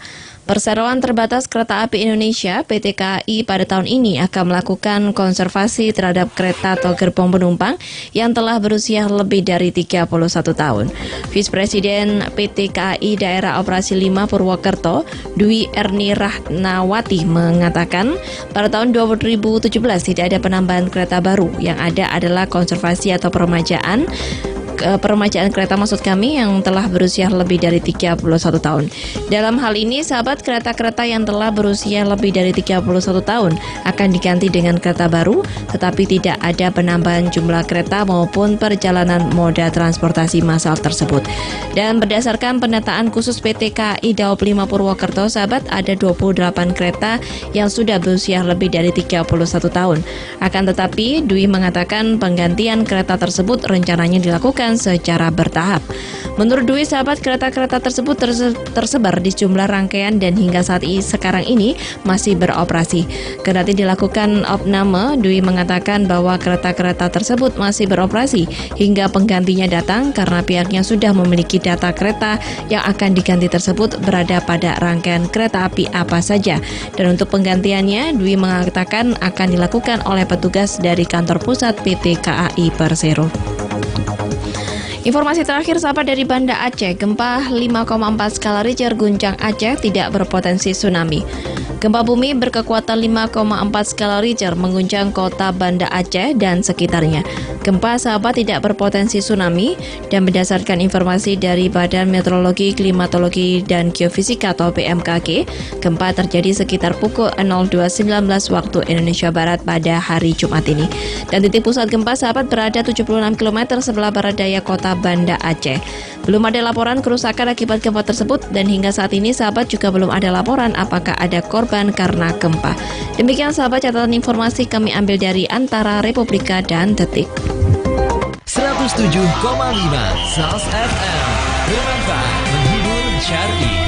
Perseroan Terbatas Kereta Api Indonesia (PT KAI) pada tahun ini akan melakukan konservasi terhadap kereta atau gerbong penumpang yang telah berusia lebih dari 31 tahun. Vice Presiden PT KAI Daerah Operasi 5 Purwokerto, Dwi Erni Rahnawati mengatakan, pada tahun 2017 tidak ada penambahan kereta baru, yang ada adalah konservasi atau peremajaan kereta maksud kami yang telah berusia lebih dari 31 tahun. Dalam hal ini, sahabat, kereta-kereta yang telah berusia lebih dari 31 tahun akan diganti dengan kereta baru, tetapi tidak ada penambahan jumlah kereta maupun perjalanan moda transportasi massal tersebut. Dan berdasarkan pendataan khusus PT KAI Daob 5 Purwokerto, sahabat, ada 28 kereta yang sudah berusia lebih dari 31 tahun. Akan tetapi, Dwi mengatakan penggantian kereta tersebut rencananya dilakukan secara bertahap. Menurut Dwi, sahabat, kereta-kereta tersebut tersebar di sejumlah rangkaian dan hingga sekarang ini masih beroperasi. Kendati dilakukan opname, Dwi mengatakan bahwa kereta-kereta tersebut masih beroperasi hingga penggantinya datang karena pihaknya sudah memiliki data kereta yang akan diganti tersebut berada pada rangkaian kereta api apa saja. Dan untuk penggantiannya, Dwi mengatakan akan dilakukan oleh petugas dari kantor pusat PT KAI Persero. Informasi terakhir, sahabat, dari Banda Aceh. Gempa 5,4 skala Richter guncang Aceh, tidak berpotensi tsunami. Gempa bumi berkekuatan 5,4 skala Richter mengguncang kota Banda Aceh dan sekitarnya. Gempa, sahabat, tidak berpotensi tsunami dan berdasarkan informasi dari Badan Meteorologi, Klimatologi, dan Geofisika atau BMKG, gempa terjadi sekitar pukul 02.19 waktu Indonesia Barat pada hari Jumat ini. Dan titik pusat gempa, sahabat, berada 76 km sebelah barat daya kota Banda Aceh. Belum ada laporan kerusakan akibat gempa tersebut dan hingga saat ini, sahabat, juga belum ada laporan apakah ada korban karena gempa. Demikian, sahabat, catatan informasi kami ambil dari Antara, Republika, dan Detik. 107,5 SALS FM, bermanfaat, menghibur, syar'i.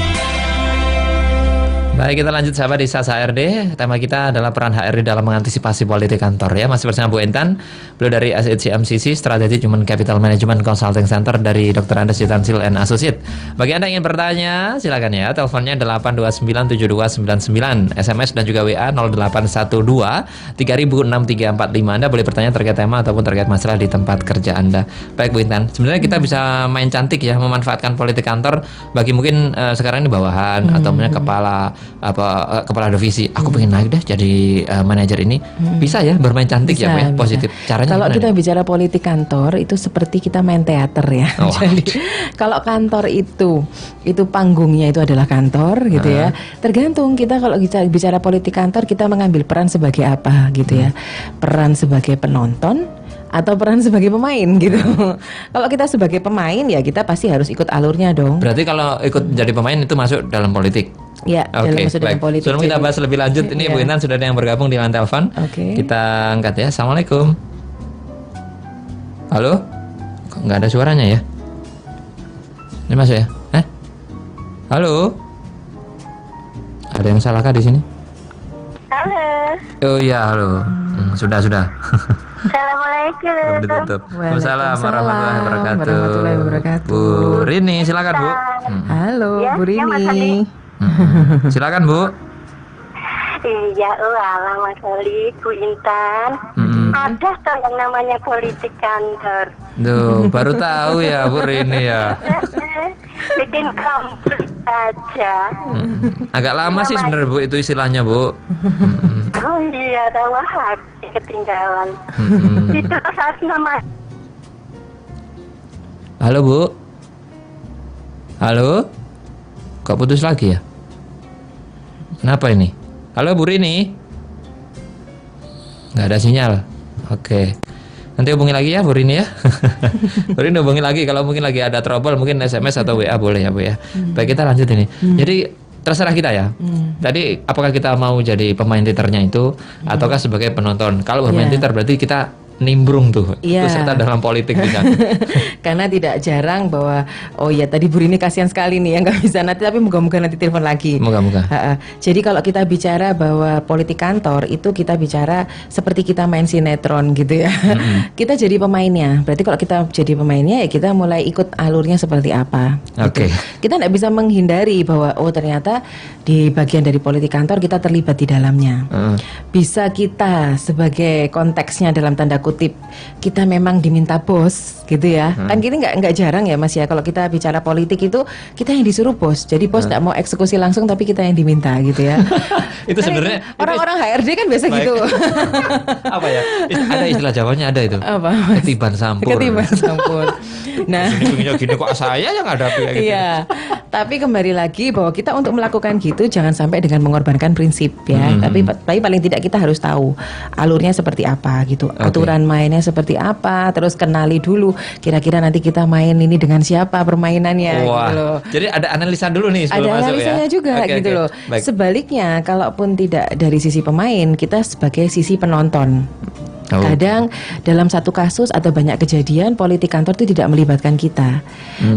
Baik, kita lanjut, sahabat, di SAS HRD. Tema kita adalah peran HRD dalam mengantisipasi politik kantor, ya. Masih bersama Bu Intan, beliau dari SHMCC, Strategic Human Capital Management Consulting Center dari Dr. Andes Yutansil and Associate. Bagi Anda yang ingin bertanya, silakan ya. Teleponnya 8297299, SMS dan juga WA 0812 306345. Anda boleh bertanya terkait tema ataupun terkait masalah di tempat kerja Anda. Baik, Bu Intan, sebenarnya kita bisa main cantik ya, memanfaatkan politik kantor bagi mungkin sekarang ini bawahan atau mungkin kepala divisi. Aku pengen naik deh jadi manajer ini. Bisa ya bermain cantik, bisa, ya, Bu, ya? Positif. Caranya kalau kita nih? bicara politik kantor itu seperti kita main teater ya. Oh. Jadi kalau kantor itu panggungnya itu adalah kantor gitu ya. Tergantung kita kalau bicara politik kantor, kita mengambil peran sebagai apa gitu ya. Peran sebagai penonton atau peran sebagai pemain gitu. Kalau kita sebagai pemain ya kita pasti harus ikut alurnya dong. Berarti kalau ikut jadi pemain itu masuk dalam politik. Ya, dalam Oke, masuk dalam baik. politik. Sebelum kita bahas lebih lanjut, ini Bu Intan sudah ada yang bergabung di line telepon. Oke. Kita angkat ya. Assalamualaikum. Halo? Kok nggak ada suaranya ya? Ini masuk ya? Halo? Ada yang salahkah di sini? Halo. Oh iya, halo. Sudah. Assalamualaikum. Belum ditutup. Waalaikumsalam warahmatullahi warahmatullahi wabarakatuh. Bu Rini, silakan, Bu. Halo, Ya, Bu ya, Mas Rini. Ali. Silakan, Bu. Iya, Mas Ali, Bu Intan. Ada tuh yang namanya politik kantor. Duh, baru tahu ya Bu Rini ya. Bikin konflik aja. Agak lama sih sebenarnya, Bu, itu istilahnya, Bu. Oh iya, tahu hati ketinggalan. Itu saat nama. Halo, Bu. Halo? Kok putus lagi ya? Kenapa ini? Halo, Bu Rini. Nggak ada sinyal. Oke. Nanti hubungi lagi ya, Bu Rini ya. Bu Rini hubungi lagi kalau mungkin lagi ada trouble, mungkin SMS atau WA boleh ya, Bu ya. Baik, kita lanjut ini. Jadi terserah kita ya. Tadi apakah kita mau jadi pemain teaternya itu ataukah sebagai penonton? Kalau bermain teater berarti kita nimbrung tuh, Iya. ikut serta dalam politik di sana. Karena tidak jarang bahwa oh ya tadi Bu Rini kasihan sekali nih yang nggak bisa nanti, tapi moga-moga nanti telepon lagi. Moga-moga. Jadi kalau kita bicara bahwa politik kantor itu kita bicara seperti kita main sinetron gitu ya. Kita jadi pemainnya. Berarti kalau kita jadi pemainnya ya kita mulai ikut alurnya seperti apa. Oke. Gitu. Kita nggak bisa menghindari bahwa oh ternyata di bagian dari politik kantor kita terlibat di dalamnya. Bisa kita sebagai konteksnya dalam tanda kutip kita memang diminta bos gitu ya. Kan kita nggak jarang ya Mas ya kalau kita bicara politik itu kita yang disuruh bos. Jadi bos nggak mau eksekusi langsung tapi kita yang diminta gitu ya. Itu Kan sebenarnya orang-orang HRD kan biasa Baik. gitu. apa ya? Ada istilah Jawanya ada itu. Apa? Mas? Ketiban sampur. Ketiban sampur. Nah, Ini begini gini kok saya yang hadapi kayak gitu. iya. Tapi kembali lagi bahwa kita untuk melakukan gitu jangan sampai dengan mengorbankan prinsip ya. Tapi paling tidak kita harus tahu alurnya seperti apa gitu. Aturan mainnya seperti apa, terus kenali dulu kira-kira nanti kita main ini dengan siapa permainannya Wah. gitu loh. Jadi ada analisa dulu nih sebelum Ada masuk ya. analisanya juga Oke, gitu oke. loh. Baik. Sebaliknya, kalaupun tidak dari sisi pemain, kita sebagai sisi penonton. Oh. Kadang dalam satu kasus atau banyak kejadian politik kantor itu tidak melibatkan kita,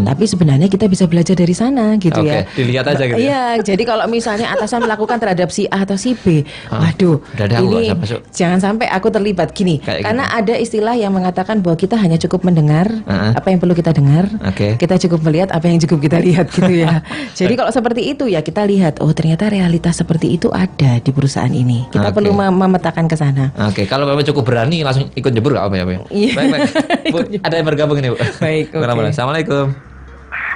tapi sebenarnya kita bisa belajar dari sana gitu Oke, ya. dilihat aja gitu ya. Iya, jadi kalau misalnya atasan melakukan terhadap si A atau si B, waduh, udah ada, aku ini nggak usah masuk. jangan sampai aku terlibat gini. Kayak Karena ada istilah yang mengatakan bahwa kita hanya cukup mendengar apa yang perlu kita dengar, Oke. kita cukup melihat apa yang cukup kita lihat gitu ya. Jadi kalau seperti itu ya kita lihat, oh ternyata realitas seperti itu ada di perusahaan ini. Kita Oke. perlu memetakan ke sana. Oke, kalau Bapak cukup berani langsung ikut jebur gak apa ya, Bu? Iya. Baik, baik. Bu, ada yang bergabung ini, Bu. Baik, oke. Boleh. Assalamualaikum.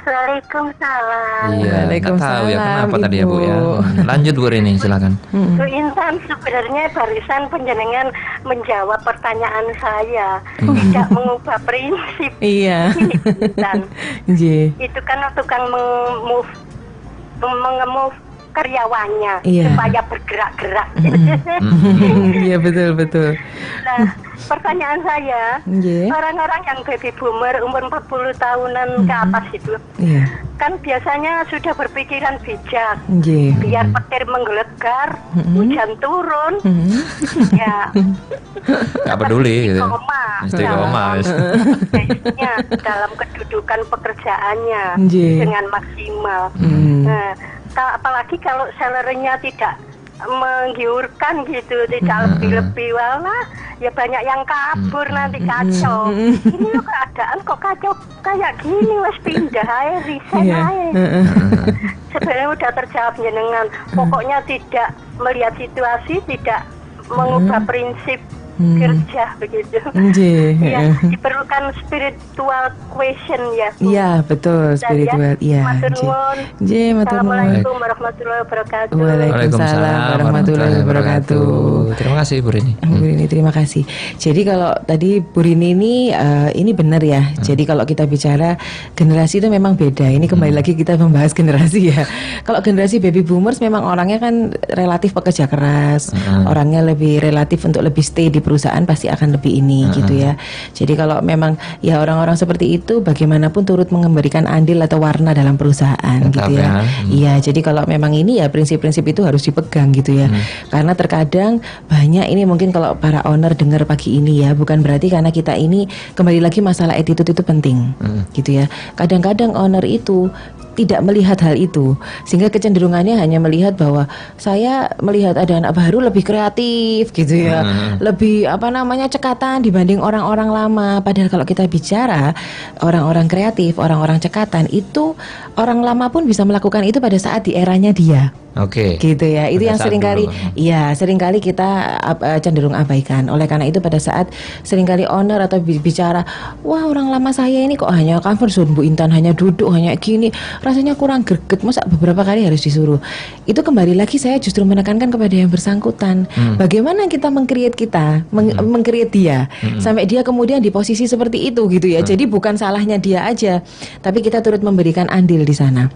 Waalaikumsalam. Iya, nggak tahu ya kenapa tadi ya, Bu ya. Ibu. Lanjut Bu Rini, silakan. Bu Intan, sebenarnya barusan penjenengan menjawab pertanyaan saya, tidak mengubah prinsip. Iya. Ini Bu Intan, J. itu kan tukang mengemove karyawannya Iya. supaya bergerak-gerak. Iya betul. Nah, pertanyaan saya, J. orang-orang yang baby boomer umur 40 tahunan ke atas itu, Iya. kan biasanya sudah berpikiran bijak. J. Biar petir menggelegar, hujan turun, ya Gak peduli gitu. istiqomah Istiqomah. dalam kedudukan pekerjaannya J. dengan maksimal. Nah, apalagi kalau salary-nya tidak menggiurkan gitu, tidak lebih-lebih, walah ya banyak yang kabur nanti kacau. Ini loh keadaan kok kacau kayak gini, wes pindah aja, resign Iya. aja. Sebenarnya udah terjawab jenengan. Pokoknya tidak melihat situasi, tidak mengubah prinsip kerja begitu. J. Ya, diperlukan spiritual question ya. Bu. Iya betul spiritual. Iya. Matur J. nuwun. J. Matur nuwun. Assalamualaikum warahmatullahi wabarakatuh. Waalaikumsalam warahmatullahi wabarakatuh. Terima kasih Bu Rini. Bu Rini terima kasih. Jadi kalau tadi Bu Rini ini benar ya. Jadi kalau kita bicara generasi itu memang beda. Ini kembali lagi kita membahas generasi ya. Kalau generasi baby boomers memang orangnya kan relatif pekerja keras, orangnya lebih relatif untuk lebih stay di perusahaan pasti akan lebih ini gitu ya. Jadi kalau memang ya orang-orang seperti itu bagaimanapun turut memberikan andil atau warna dalam perusahaan Tetap gitu ya. ya. Iya, jadi kalau memang ini ya prinsip-prinsip itu harus dipegang gitu ya. Karena terkadang banyak ini mungkin kalau para owner dengar pagi ini ya, bukan berarti karena kita ini kembali lagi masalah attitude itu penting gitu ya. Kadang-kadang owner itu tidak melihat hal itu sehingga kecenderungannya hanya melihat bahwa saya melihat ada anak baru lebih kreatif gitu ya, lebih cekatan dibanding orang-orang lama. Padahal kalau kita bicara orang-orang kreatif, orang-orang cekatan itu orang lama pun bisa melakukan itu pada saat di eranya dia. Oke. Gitu ya. Itu Pada yang saat seringkali dulu. seringkali kita cenderung abaikan. Oleh karena itu pada saat seringkali owner atau bicara, wah orang lama saya ini kok hanya comfort zone Bu Intan, hanya duduk, hanya gini, rasanya kurang greget, masa beberapa kali harus disuruh. Itu kembali lagi saya justru menekankan kepada yang bersangkutan. Bagaimana kita meng-create meng-create dia sampai dia kemudian di posisi seperti itu gitu ya. Jadi bukan salahnya dia aja, tapi kita turut memberikan andil di sana.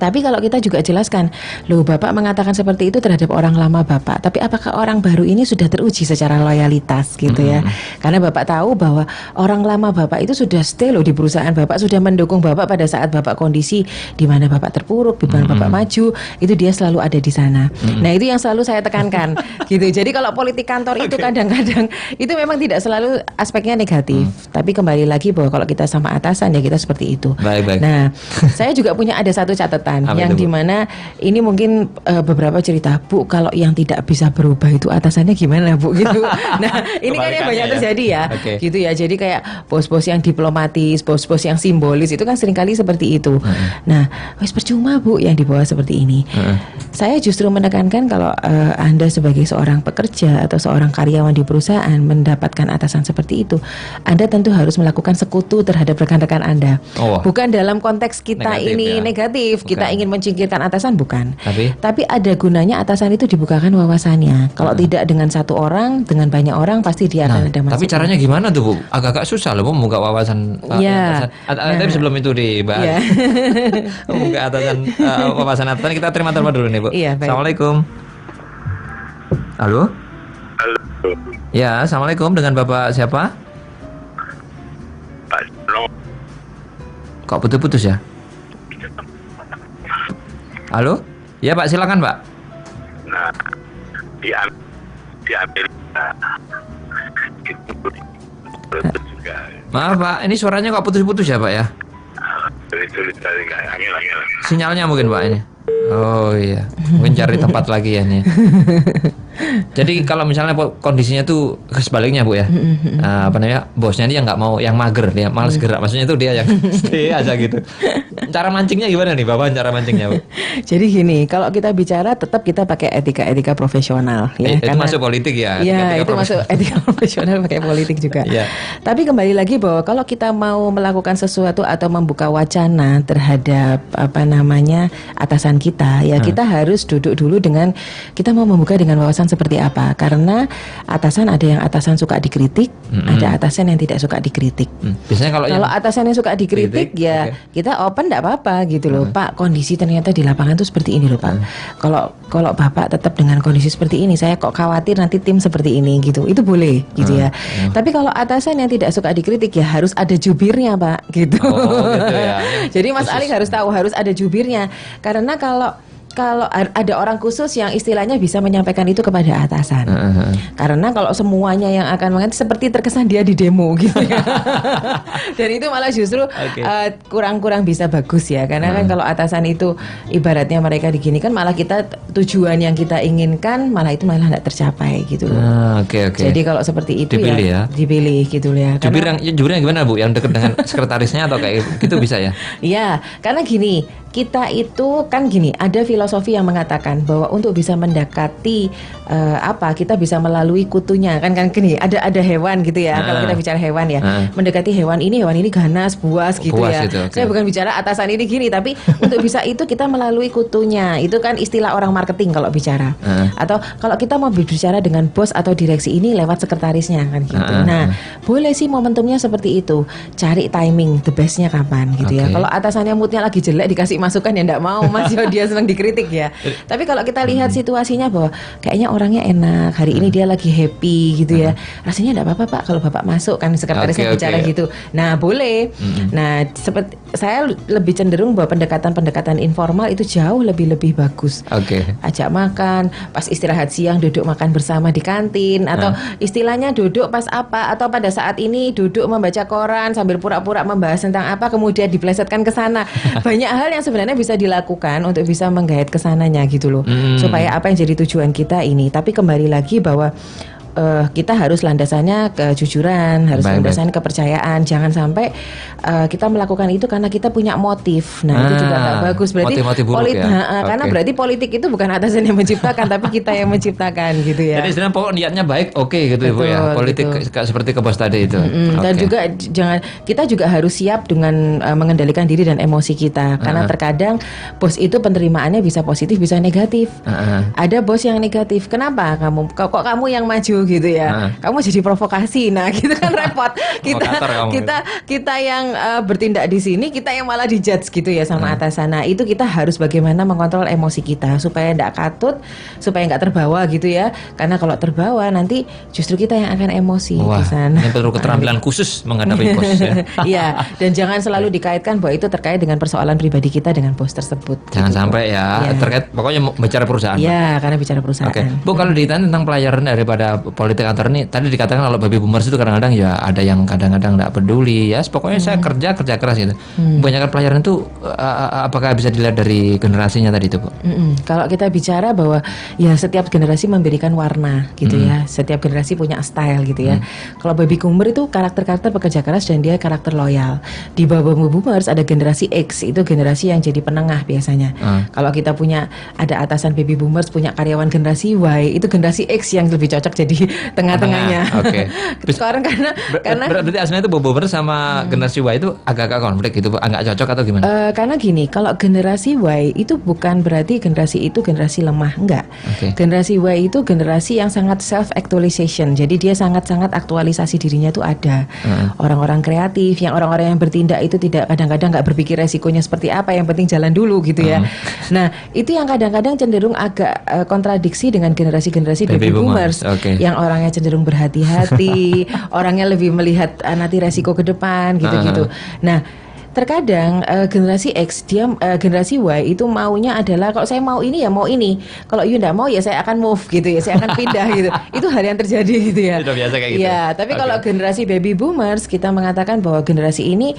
Tapi kalau kita juga jelaskan, loh loh Bapak mengatakan seperti itu terhadap orang lama Bapak, tapi apakah orang baru ini sudah teruji secara loyalitas gitu ya? Karena Bapak tahu bahwa orang lama Bapak itu sudah stay loh di perusahaan Bapak, sudah mendukung Bapak pada saat Bapak kondisi di mana Bapak terpuruk, di mana Bapak maju, itu dia selalu ada di sana. Nah itu yang selalu saya tekankan gitu. Jadi kalau politik kantor itu kadang-kadang itu memang tidak selalu aspeknya negatif, tapi kembali lagi bahwa kalau kita sama atasan ya kita seperti itu. Baik. Nah, saya juga punya ada satu catatan Apa yang itu, Bu? dimana ini mungkin beberapa cerita Bu, kalau yang tidak bisa berubah itu atasannya gimana Bu gitu. Nah, ini kan yang Kebalikannya banyak ya. terjadi ya, Oke. gitu ya. Jadi kayak bos-bos yang diplomatis, bos-bos yang simbolis itu kan seringkali seperti itu. Nah, wes percuma Bu yang dibawa seperti ini. Saya justru menekankan kalau Anda sebagai seorang pekerja atau seorang karyawan di perusahaan mendapatkan atasan seperti itu, Anda tentu harus melakukan sekutu terhadap rekan-rekan Anda. Oh. Bukan dalam konteks kita Negatif ini ya. negatif, kita Bukan. ingin mencingkirkan atasan, bukan. Tapi ada gunanya atasan itu dibukakan wawasannya. Kalau tidak dengan satu orang, dengan banyak orang pasti dia akan ada masukan. tapi caranya gimana tuh Bu? Agak-agak susah loh membuka wawasan Iya. atasan. Tapi sebelum itu dibahas. Iya. Membuka atasan wawasan atasan, kita terima telepon dulu nih Bu. Iya, baik. Assalamualaikum. Halo? Halo, Ya, assalamualaikum, dengan Bapak siapa? Pak Jono. Kok putus-putus ya? Halo? Ya Pak, silakan Pak. Nah, di Amerika itu juga Maaf Pak, ini suaranya kok putus-putus ya Pak ya? dari angin. Sinyalnya mungkin Pak ini. Oh iya, mungkin cari tempat lagi ya nih. Jadi kalau misalnya kondisinya tuh sebaliknya Bu ya, apa namanya, bosnya dia nggak mau yang mager, dia malas gerak, maksudnya itu dia yang stay aja gitu. Cara mancingnya gimana nih Bapak, cara mancingnya Bu? Jadi gini, kalau kita bicara tetap kita pakai etika-etika profesional ya. Itu masuk politik ya? Iya, etika itu masuk etika profesional pakai politik juga. Iya. Tapi kembali lagi bahwa kalau kita mau melakukan sesuatu atau membuka wacana terhadap apa namanya atasan kita, ya kita harus duduk dulu dengan kita mau membuka dengan wawasan seperti apa. Karena atasan ada yang atasan suka dikritik, ada atasan yang tidak suka dikritik. Biasanya kalau Atasan yang suka dikritik Kritik, ya oke. kita open enggak apa-apa gitu loh. Pak, kondisi ternyata di lapangan tuh seperti ini loh, Pak. Kalau Bapak tetap dengan kondisi seperti ini, saya kok khawatir nanti tim seperti ini gitu. Itu boleh gitu ya. Tapi kalau atasan yang tidak suka dikritik ya harus ada jubirnya, Pak, gitu. Oh, gitu ya. Jadi Mas Ali harus tahu harus ada jubirnya. Karena kalau ada orang khusus yang istilahnya bisa menyampaikan itu kepada atasan. Karena kalau semuanya yang akan mengerti seperti terkesan dia di demo gitu ya. Dan itu malah justru kurang bisa bagus ya. Karena kan kalau atasan itu ibaratnya mereka diginikan, malah kita tujuan yang kita inginkan malah itu malah tidak tercapai gitu loh. Oke. Jadi kalau seperti itu Dipilih ya. dipilih gitu ya. Jubirnya gimana Bu? Yang dekat dengan sekretarisnya atau kayak gitu bisa ya? Iya, karena gini, kita itu kan gini, ada filosofi yang mengatakan bahwa untuk bisa mendekati kita bisa melalui kutunya kan gini, ada hewan gitu ya. Kalau kita bicara hewan ya, mendekati hewan ini ganas, buas gitu Buas ya. itu, oke. Saya bukan bicara atasan ini gini, tapi untuk bisa itu kita melalui kutunya. Itu kan istilah orang marketing kalau bicara. Atau kalau kita mau berbicara dengan bos atau direksi ini lewat sekretarisnya kan gitu. Nah, boleh sih momentumnya seperti itu. Cari timing the bestnya kapan gitu ya. Oke. Kalau atasannya moodnya lagi jelek dikasih masukan ya enggak mau Mas yo dia senang dikritik ya. Tapi kalau kita lihat situasinya bahwa kayaknya orangnya enak, hari ini dia lagi happy gitu ya. Rasanya enggak apa-apa Pak kalau Bapak masuk kan sekretarisnya Oke, bicara oke. gitu. Nah, boleh. Nah, seperti saya lebih cenderung bahwa pendekatan-pendekatan informal itu jauh lebih bagus. Oke. Ajak makan, pas istirahat siang duduk makan bersama di kantin atau istilahnya duduk pas apa atau pada saat ini duduk membaca koran sambil pura-pura membahas tentang apa kemudian diplesetkan ke sana. Banyak hal yang sebenarnya bisa dilakukan untuk bisa menggait ke sananya gitu loh. Supaya apa yang jadi tujuan kita ini. Tapi kembali lagi bahwa kita harus landasannya kejujuran, harus Baik, landasannya kepercayaan. Jangan sampai kita melakukan itu karena kita punya motif. Nah, itu juga tak bagus. Berarti motif-motif buruk ya? karena Oke. berarti politik itu bukan atasan yang menciptakan, tapi kita yang menciptakan gitu ya. Jadi sebenarnya pokok niatnya baik, oke gitu ya Bu ya. Betul, Politik seperti ke bos tadi itu. Dan Oke. juga kita juga harus siap dengan mengendalikan diri dan emosi kita. Karena terkadang bos itu penerimaannya bisa positif, bisa negatif. Ada bos yang negatif. Kenapa kok kamu yang maju gitu ya. Kamu jadi provokasi. Nah, gitu kan repot. Provokator kamu. Kita yang bertindak di sini, kita yang malah dijudge gitu ya sama atasan. Nah, itu kita harus bagaimana mengontrol emosi kita supaya tidak katut, supaya nggak terbawa gitu ya. Karena kalau terbawa nanti justru kita yang akan emosi Wah, di sana. ini perlu keterampilan khusus menghadapi bos ya. Iya, dan jangan selalu dikaitkan bahwa itu terkait dengan persoalan pribadi kita dengan bos tersebut. Jangan gitu, sampai ya Iya. terkait pokoknya bicara perusahaan. Iya, karena bicara perusahaan. Oke, Bu, kalau ditanya tentang pelayaran daripada politik kantor ini, tadi dikatakan kalau baby boomers itu kadang-kadang ya ada yang kadang-kadang nggak peduli ya. Pokoknya saya kerja keras gitu. Kebanyakan pelayaran itu apakah bisa dilihat dari generasinya tadi itu, Bu? Kalau kita bicara bahwa ya setiap generasi memberikan warna gitu ya, setiap generasi punya style gitu ya. Kalau baby boomer itu karakter pekerja keras dan dia karakter loyal. Di bawah baby boomers ada generasi X, itu generasi yang jadi penengah biasanya. Kalau kita punya ada atasan baby boomers punya karyawan generasi Y, itu generasi X yang lebih cocok jadi tengah-tengahnya. Oke. Sekarang karena berarti aslinya itu baby boomer sama generasi Y itu agak-agak konflik gitu, Bu. Agak cocok atau gimana? Karena gini, kalau generasi Y itu bukan berarti generasi itu generasi lemah, enggak. Oke. Generasi Y itu generasi yang sangat self actualization. Jadi dia sangat-sangat aktualisasi dirinya itu ada. Orang-orang kreatif, yang orang-orang yang bertindak itu tidak kadang-kadang nggak berpikir resikonya seperti apa, yang penting jalan dulu gitu ya. Nah, itu yang kadang-kadang cenderung agak kontradiksi dengan generasi-generasi baby boomers. Oke. Yang orangnya cenderung berhati-hati, orangnya lebih melihat nanti resiko ke depan gitu-gitu. Nah, terkadang generasi X dia generasi Y itu maunya adalah kalau saya mau ini ya mau ini, kalau you nggak mau ya saya akan move gitu ya, saya akan pindah gitu. Itu hal yang terjadi gitu ya. Sudah biasa kayak gitu. Iya, tapi Oke. kalau generasi baby boomers kita mengatakan bahwa generasi ini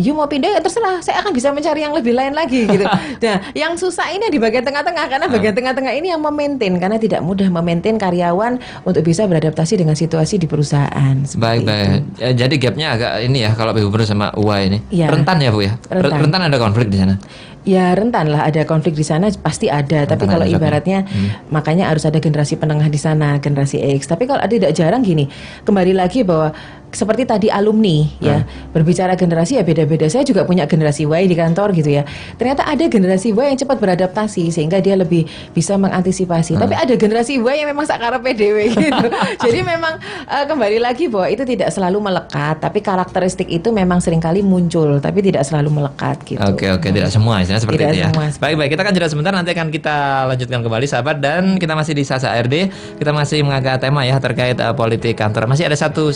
you mau pindah ya terserah, saya akan bisa mencari yang lebih lain lagi gitu. Nah, yang susah ini di bagian tengah-tengah karena bagian tengah-tengah ini yang memaintain karena tidak mudah memaintain karyawan untuk bisa beradaptasi dengan situasi di perusahaan. seperti Baik. itu. Jadi gapnya agak ini ya kalau baby boomer sama Y ini. Iya. Rentan ya, Bu ya? Rentan. Rentan ada konflik di sana. Ya rentan lah, ada konflik di sana pasti ada. Tapi Rentan kalau ada ibaratnya makanya harus ada generasi penengah di sana, generasi X. Tapi kalau tidak jarang gini, kembali lagi bahwa seperti tadi alumni ya, berbicara generasi ya beda-beda. Saya juga punya generasi Y di kantor gitu ya. Ternyata ada generasi Y yang cepat beradaptasi sehingga dia lebih bisa mengantisipasi. Tapi ada generasi Y yang memang sakara PDW gitu. Jadi memang kembali lagi bahwa itu tidak selalu melekat, tapi karakteristik itu memang seringkali muncul, tapi tidak selalu melekat gitu. Oke, tidak semua istilahnya seperti Tidak itu ya. semua. Baik, kita akan jeda sebentar, nanti akan kita lanjutkan kembali sahabat, dan kita masih di Sasa RD. Kita masih mengangkat tema ya terkait politik kantor. Masih ada satu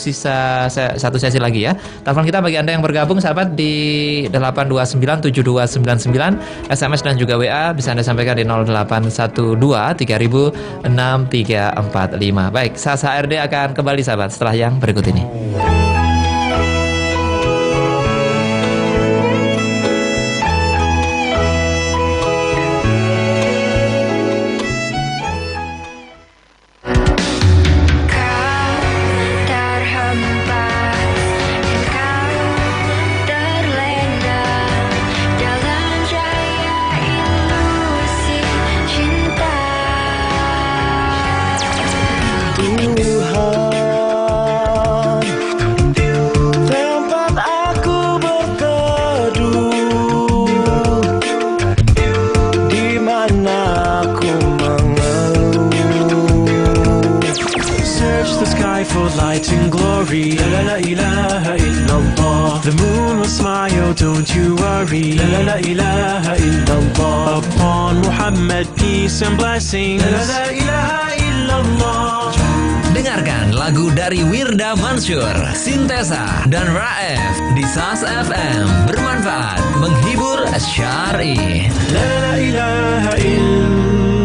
sesi lagi ya. Telepon kita bagi Anda yang bergabung sahabat di 8297299, SMS dan juga WA bisa Anda sampaikan di 0812 3000 6345. Baik, Sasa RD akan kembali sahabat setelah yang berikut ini. Tempat aku berteduh, di mana aku mengeluh. Search the sky for light and glory. La la ilaha illallah. The moon will smile, don't you worry. La la ilaha illallah. Upon Muhammad peace and blessings. La la ilaha illallah. Dengarkan lagu dari Wirda Mansur, Sintesa, dan Raef di SAS FM. Bermanfaat, menghibur, syar'i. La ilaha illallah.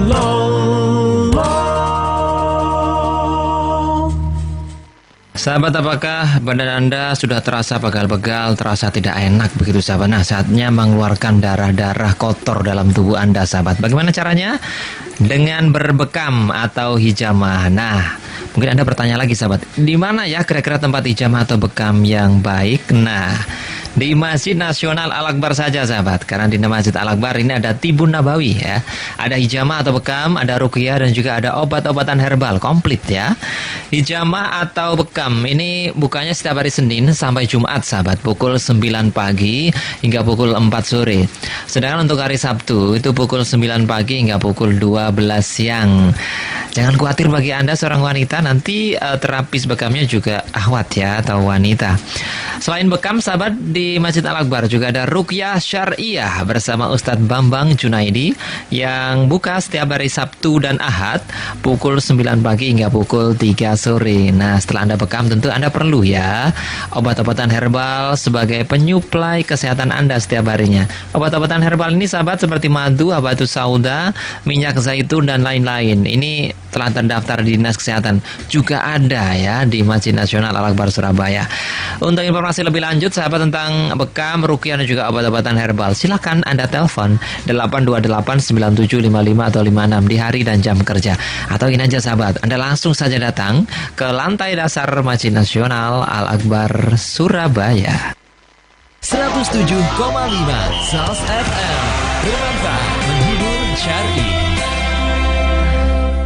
Sahabat, apakah badan Anda sudah terasa pegal-pegal, terasa tidak enak begitu sahabat? Nah, saatnya mengeluarkan darah-darah kotor dalam tubuh Anda sahabat. Bagaimana caranya? Dengan berbekam atau hijamah. Nah, mungkin Anda bertanya lagi sahabat, di mana ya kira-kira tempat hijamah atau bekam yang baik? Nah, di Masjid Nasional Al-Akbar saja sahabat. Karena di Masjid Al-Akbar ini ada Tibun Nabawi ya. Ada hijamah atau bekam, ada ruqyah dan juga ada obat-obatan herbal komplit ya. Hijamah atau bekam ini bukanya setiap hari Senin sampai Jumat sahabat, pukul 9 pagi hingga pukul 4 sore. Sedangkan untuk hari Sabtu itu pukul 9 pagi hingga pukul 12 siang. Jangan khawatir bagi Anda seorang wanita, nanti terapis bekamnya juga ahwat ya atau wanita. Selain bekam sahabat, di Masjid Al-Akbar juga ada ruqyah syariah bersama Ustadz Bambang Junaidi yang buka setiap hari Sabtu dan Ahad pukul 9 pagi hingga pukul 3 sore. Nah, setelah Anda bekam tentu Anda perlu ya obat-obatan herbal sebagai penyuplai kesehatan Anda setiap harinya. Obat-obatan herbal ini sahabat seperti madu, habatus sauda, minyak zaitun dan lain-lain. Ini telah terdaftar di Dinas Kesehatan. Juga ada ya di Masjid Nasional Al-Akbar Surabaya. Untuk informasi lebih lanjut sahabat tentang bekam, ruqyah dan juga obat-obatan herbal, silakan Anda telepon 8289755 atau 56 di hari dan jam kerja. Atau ini aja sahabat, Anda langsung saja datang ke lantai dasar Masjid Nasional Al-Akbar Surabaya. 107,5 SAS FM, bermanfaat, menghibur, syar'i.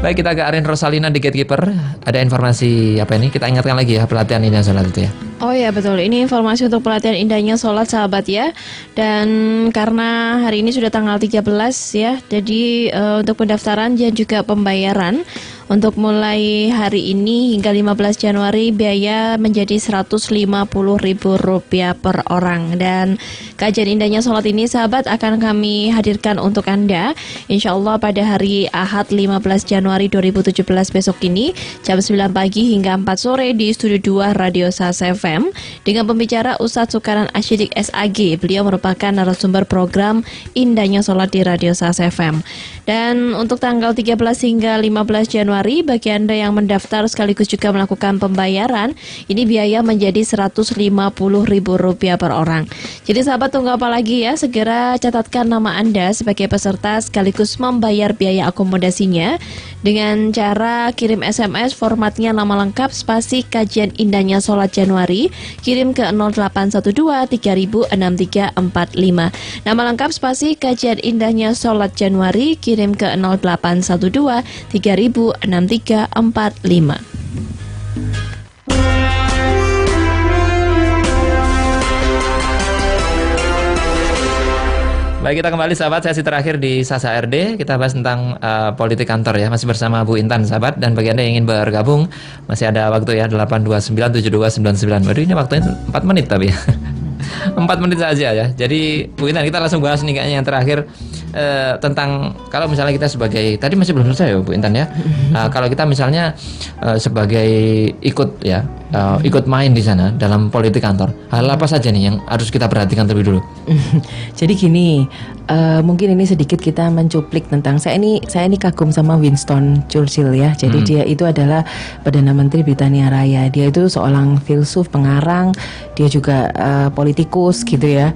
Baik, kita ke Arin Rosalina di Gatekeeper. Ada informasi apa ini? Kita ingatkan lagi ya pelatihan ini salat itu ya. Oh ya betul, ini informasi untuk pelatihan indahnya sholat sahabat ya. Dan karena hari ini sudah tanggal 13 ya, jadi untuk pendaftaran dan juga pembayaran untuk mulai hari ini hingga 15 Januari biaya menjadi Rp150.000 per orang. Dan kajian indahnya sholat ini sahabat akan kami hadirkan untuk Anda insya Allah pada hari Ahad 15 Januari 2017 besok ini jam 9 pagi hingga 4 sore di Studio 2 Radio SAS FM dengan pembicara Ustadz Sukaran Asyidik SAG. Beliau merupakan narasumber program Indahnya Sholat di Radio SAS FM. Dan untuk tanggal 13 hingga 15 Januari bagi Anda yang mendaftar sekaligus juga melakukan pembayaran, ini biaya menjadi Rp150.000 per orang. Jadi sahabat tunggu apa lagi ya, segera catatkan nama Anda sebagai peserta sekaligus membayar biaya akomodasinya dengan cara kirim SMS formatnya nama lengkap spasi kajian indahnya sholat Januari, kirim ke 0812 306345. Nama lengkap spasi kajian indahnya sholat Januari, kirim ke 0812 306345. Baik, kita kembali sahabat, sesi terakhir di SAS HRD. Kita bahas tentang politik kantor ya. Masih bersama Bu Intan sahabat. Dan bagi Anda yang ingin bergabung, masih ada waktu ya, 8297299. Waduh, ini waktunya 4 menit tapi ya. 4 menit saja ya. Jadi Bu Intan, kita langsung bahas nih kayaknya yang terakhir tentang kalau misalnya kita sebagai, tadi masih belum selesai ya Bu Intan ya. Kalau kita misalnya sebagai ikut ya, ikut main di sana dalam politik kantor, hal apa saja nih yang harus kita perhatikan terlebih dulu? Jadi gini, mungkin ini sedikit kita mencuplik tentang saya ini kagum sama Winston Churchill ya. Jadi dia itu adalah Perdana Menteri Britania Raya. Dia itu seorang filsuf, pengarang, dia juga politikus gitu ya.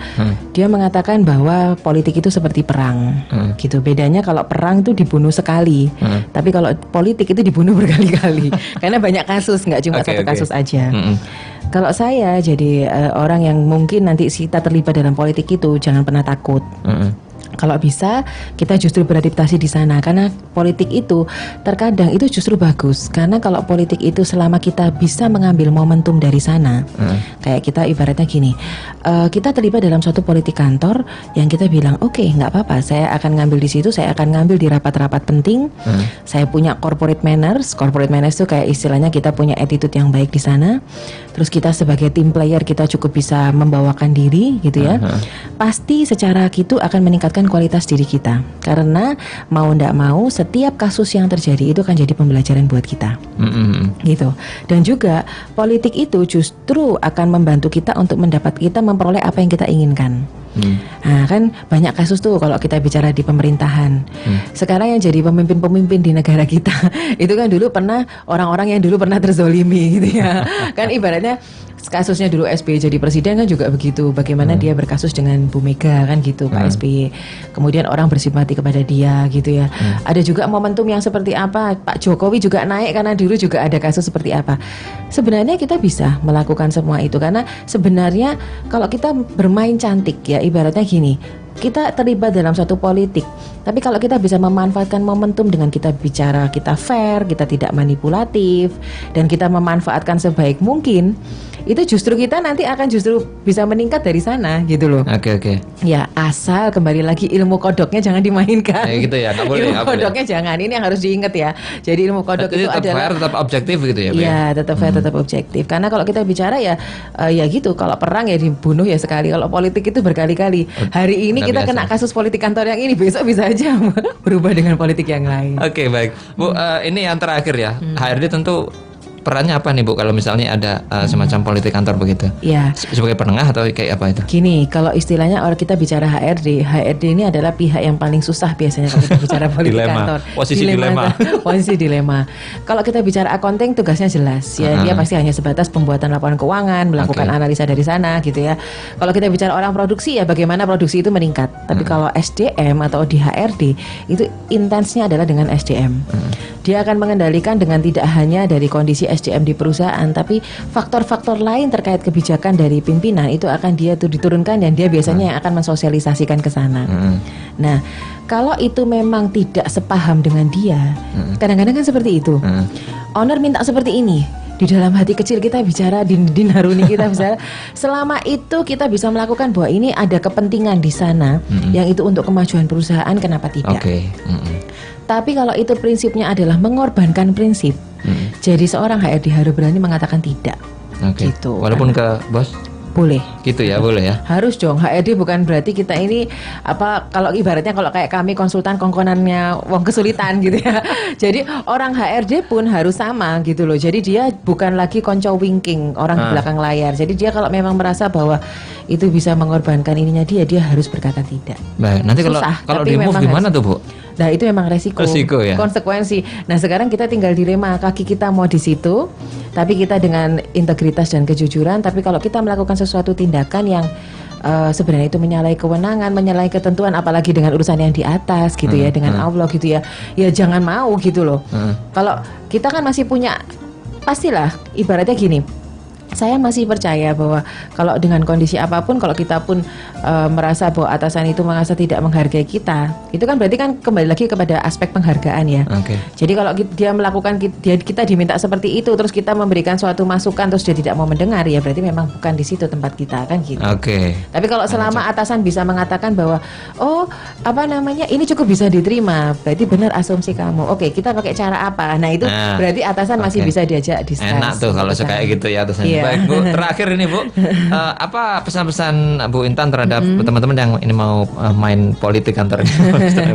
Dia mengatakan bahwa politik itu seperti perang. Gitu. Bedanya kalau perang itu dibunuh sekali, tapi kalau politik itu dibunuh berkali-kali. Karena banyak kasus, nggak cuma satu kasus aja. Kalau saya jadi orang yang mungkin nanti kita terlibat dalam politik itu, jangan pernah takut. Kalau bisa kita justru beradaptasi di sana, karena politik itu terkadang itu justru bagus. Karena kalau politik itu selama kita bisa mengambil momentum dari sana, kayak kita ibaratnya gini, kita terlibat dalam suatu politik kantor yang kita bilang oke, nggak apa-apa, saya akan ngambil di situ, saya akan ngambil di rapat-rapat penting. Saya punya corporate manners itu kayak istilahnya kita punya attitude yang baik di sana. Terus kita sebagai team player kita cukup bisa membawakan diri gitu ya. Pasti secara gitu akan meningkatkan kualitas diri kita, karena mau ndak mau setiap kasus yang terjadi itu akan jadi pembelajaran buat kita, gitu. Dan juga politik itu justru akan membantu kita untuk memperoleh apa yang kita inginkan. Nah kan banyak kasus tuh kalau kita bicara di pemerintahan. Sekarang yang jadi pemimpin-pemimpin di negara kita itu kan dulu pernah orang-orang yang dulu pernah terzolimi gitu ya. Kan ibaratnya kasusnya dulu SBY jadi presiden kan juga begitu. Bagaimana dia berkasus dengan Bu Mega kan gitu, Pak SBY. Kemudian orang bersimpati kepada dia gitu ya. Ada juga momentum yang seperti apa, Pak Jokowi juga naik karena dulu juga ada kasus seperti apa. Sebenarnya kita bisa melakukan semua itu karena sebenarnya kalau kita bermain cantik ya, ibaratnya gini, kita terlibat dalam suatu politik. Tapi kalau kita bisa memanfaatkan momentum dengan kita bicara, kita fair, kita tidak manipulatif, dan kita memanfaatkan sebaik mungkin, itu justru kita nanti akan justru bisa meningkat dari sana gitu loh. Oke. Ya asal kembali lagi ilmu kodoknya jangan dimainkan. Gitu ya, nggak boleh. Ilmu nggak boleh. kodoknya jangan, ini yang harus diingat ya. Jadi ilmu kodok Jadi itu tetap adalah fair, tetap objektif gitu ya, Bu? Iya, tetap fair, tetap objektif. Karena kalau kita bicara ya gitu. Kalau perang ya dibunuh ya sekali. Kalau politik itu berkali-kali. Hari ini Nggak kita biasa. kena kasus politik kantor yang ini, besok bisa aja berubah dengan politik yang lain. Oke, baik. Bu, ini yang terakhir ya. HRD tentu perannya apa nih, Bu, kalau misalnya ada semacam politik kantor begitu? Ya. Sebagai penengah atau kayak apa itu? Gini, kalau istilahnya orang kita bicara HRD ini adalah pihak yang paling susah biasanya kalau kita bicara politik Dilema. kantor. Posisi dilema. Posisi dilema. Kalau kita bicara accounting tugasnya jelas ya, dia pasti hanya sebatas pembuatan laporan keuangan, melakukan Oke. analisa dari sana gitu ya. Kalau kita bicara orang produksi ya bagaimana produksi itu meningkat. Tapi kalau SDM atau di HRD itu intensnya adalah dengan SDM. Dia akan mengendalikan dengan tidak hanya dari kondisi SDM di perusahaan, tapi faktor-faktor lain terkait kebijakan dari pimpinan itu akan dia tuh diturunkan dan dia biasanya yang akan mensosialisasikan ke sana. Nah, kalau itu memang tidak sepaham dengan dia, kadang-kadang kan seperti itu. Owner minta seperti ini. Di dalam hati kecil kita bicara, di naruni kita bicara. Selama itu kita bisa melakukan bahwa ini ada kepentingan di sana, yang itu untuk kemajuan perusahaan, kenapa tidak? Oke. Tapi kalau itu prinsipnya adalah mengorbankan prinsip, jadi seorang HRD harus berani mengatakan tidak. Oke. Gitu. Walaupun ke bos? Boleh. Gitu ya, boleh ya. Harus dong. HRD bukan berarti kita ini apa, kalau ibaratnya kalau kayak kami konsultan kongkonannya wong kesulitan gitu ya. Jadi orang HRD pun harus sama gitu loh. Jadi dia bukan lagi konco winking orang di belakang layar. Jadi dia kalau memang merasa bahwa itu bisa mengorbankan ininya dia harus berkata tidak. Baik, nanti kalau Susah, tapi di move memang gimana harus. tuh, Bu? Nah itu memang resiko Ya. konsekuensi. Nah sekarang kita tinggal dilema, kaki kita mau di situ, tapi kita dengan integritas dan kejujuran. Tapi kalau kita melakukan sesuatu tindakan yang sebenarnya itu menyalahi kewenangan, menyalahi ketentuan, apalagi dengan urusan yang di atas gitu ya, dengan Allah gitu ya, ya jangan mau gitu loh. Kalau kita kan masih punya, pastilah ibaratnya gini. Saya masih percaya bahwa kalau dengan kondisi apapun, kalau kita pun merasa bahwa atasan itu merasa tidak menghargai kita, itu kan berarti kan kembali lagi kepada aspek penghargaan ya. Oke. Jadi kalau dia melakukan, kita diminta seperti itu, terus kita memberikan suatu masukan, terus dia tidak mau mendengar, ya berarti memang bukan di situ tempat kita kan gitu. Oke. Tapi kalau selama atasan bisa mengatakan bahwa ini cukup bisa diterima, berarti benar asumsi kamu. Oke, kita pakai cara apa? Nah itu berarti atasan masih bisa diajak diskusi. Enak tuh kalau kayak gitu ya atasan. Iya. Baik, Bu, terakhir ini, Bu, apa pesan-pesan Bu Intan terhadap teman-teman yang ini mau main politik kantor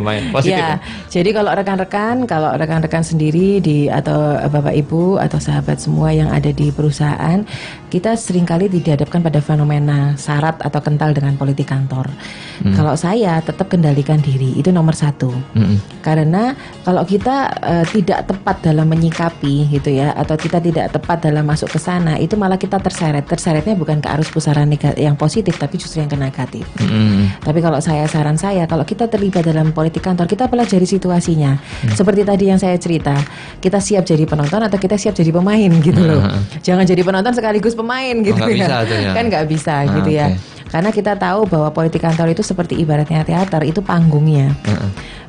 main positif? Ya, jadi kalau rekan-rekan sendiri atau Bapak Ibu atau sahabat semua yang ada di perusahaan, kita seringkali dihadapkan pada fenomena syarat atau kental dengan politik kantor. Kalau saya tetap kendalikan diri, itu nomor satu. Karena kalau kita tidak tepat dalam menyikapi gitu ya, atau kita tidak tepat dalam masuk ke sana, itu malah kita terseretnya bukan ke arus pusaran yang positif, tapi justru yang ke negatif. Tapi kalau saran saya, kalau kita terlibat dalam politik kantor, kita pelajari situasinya. Seperti tadi yang saya cerita, kita siap jadi penonton atau kita siap jadi pemain gitu loh. Jangan jadi penonton sekaligus pemain gitu nggak ya. bisa tuh ya. Kan nggak bisa gitu ya. Karena kita tahu bahwa politik kantor itu seperti ibaratnya teater, itu panggungnya.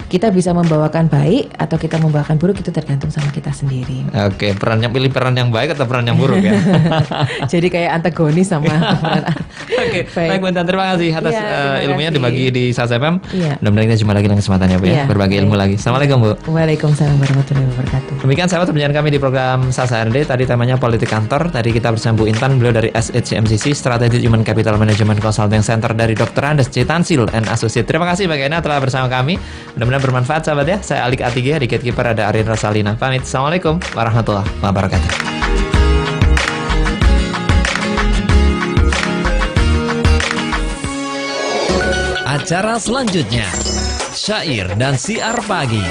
Kita bisa membawakan baik atau kita membawakan buruk, itu tergantung sama kita sendiri. Oke, pilih peran yang baik atau peran yang buruk ya. Jadi kayak antagonis sama peran. Oke, baik Bu Intan, terima kasih atas Terima ilmunya kasih. dibagi di SAS FM. Iya. Mudah-mudahan kita jumpa lagi dengan kesempatan ya, Bu ya. Iya, Berbagi ilmu baik. lagi. Assalamualaikum, Bu. Waalaikumsalam warahmatullahi wabarakatuh. Demikian sahabat perbincangan kami di program SAS HRD. Tadi temanya politik kantor. Tadi kita bersama Bu Intan, beliau dari SHMCC, Strategic Human Capital Management Consulting Center dari Dr. Andes C. Tansil and Associate. Terima kasih bagi Anda telah bersama kami. Mudah-mudahan bermanfaat sahabat ya. Saya Alik Atigia, di gatekeeper ada Arin Rosalina. Pamit. Assalamualaikum warahmatullahi wabarakatuh. Acara selanjutnya, Syair dan Siar Pagi.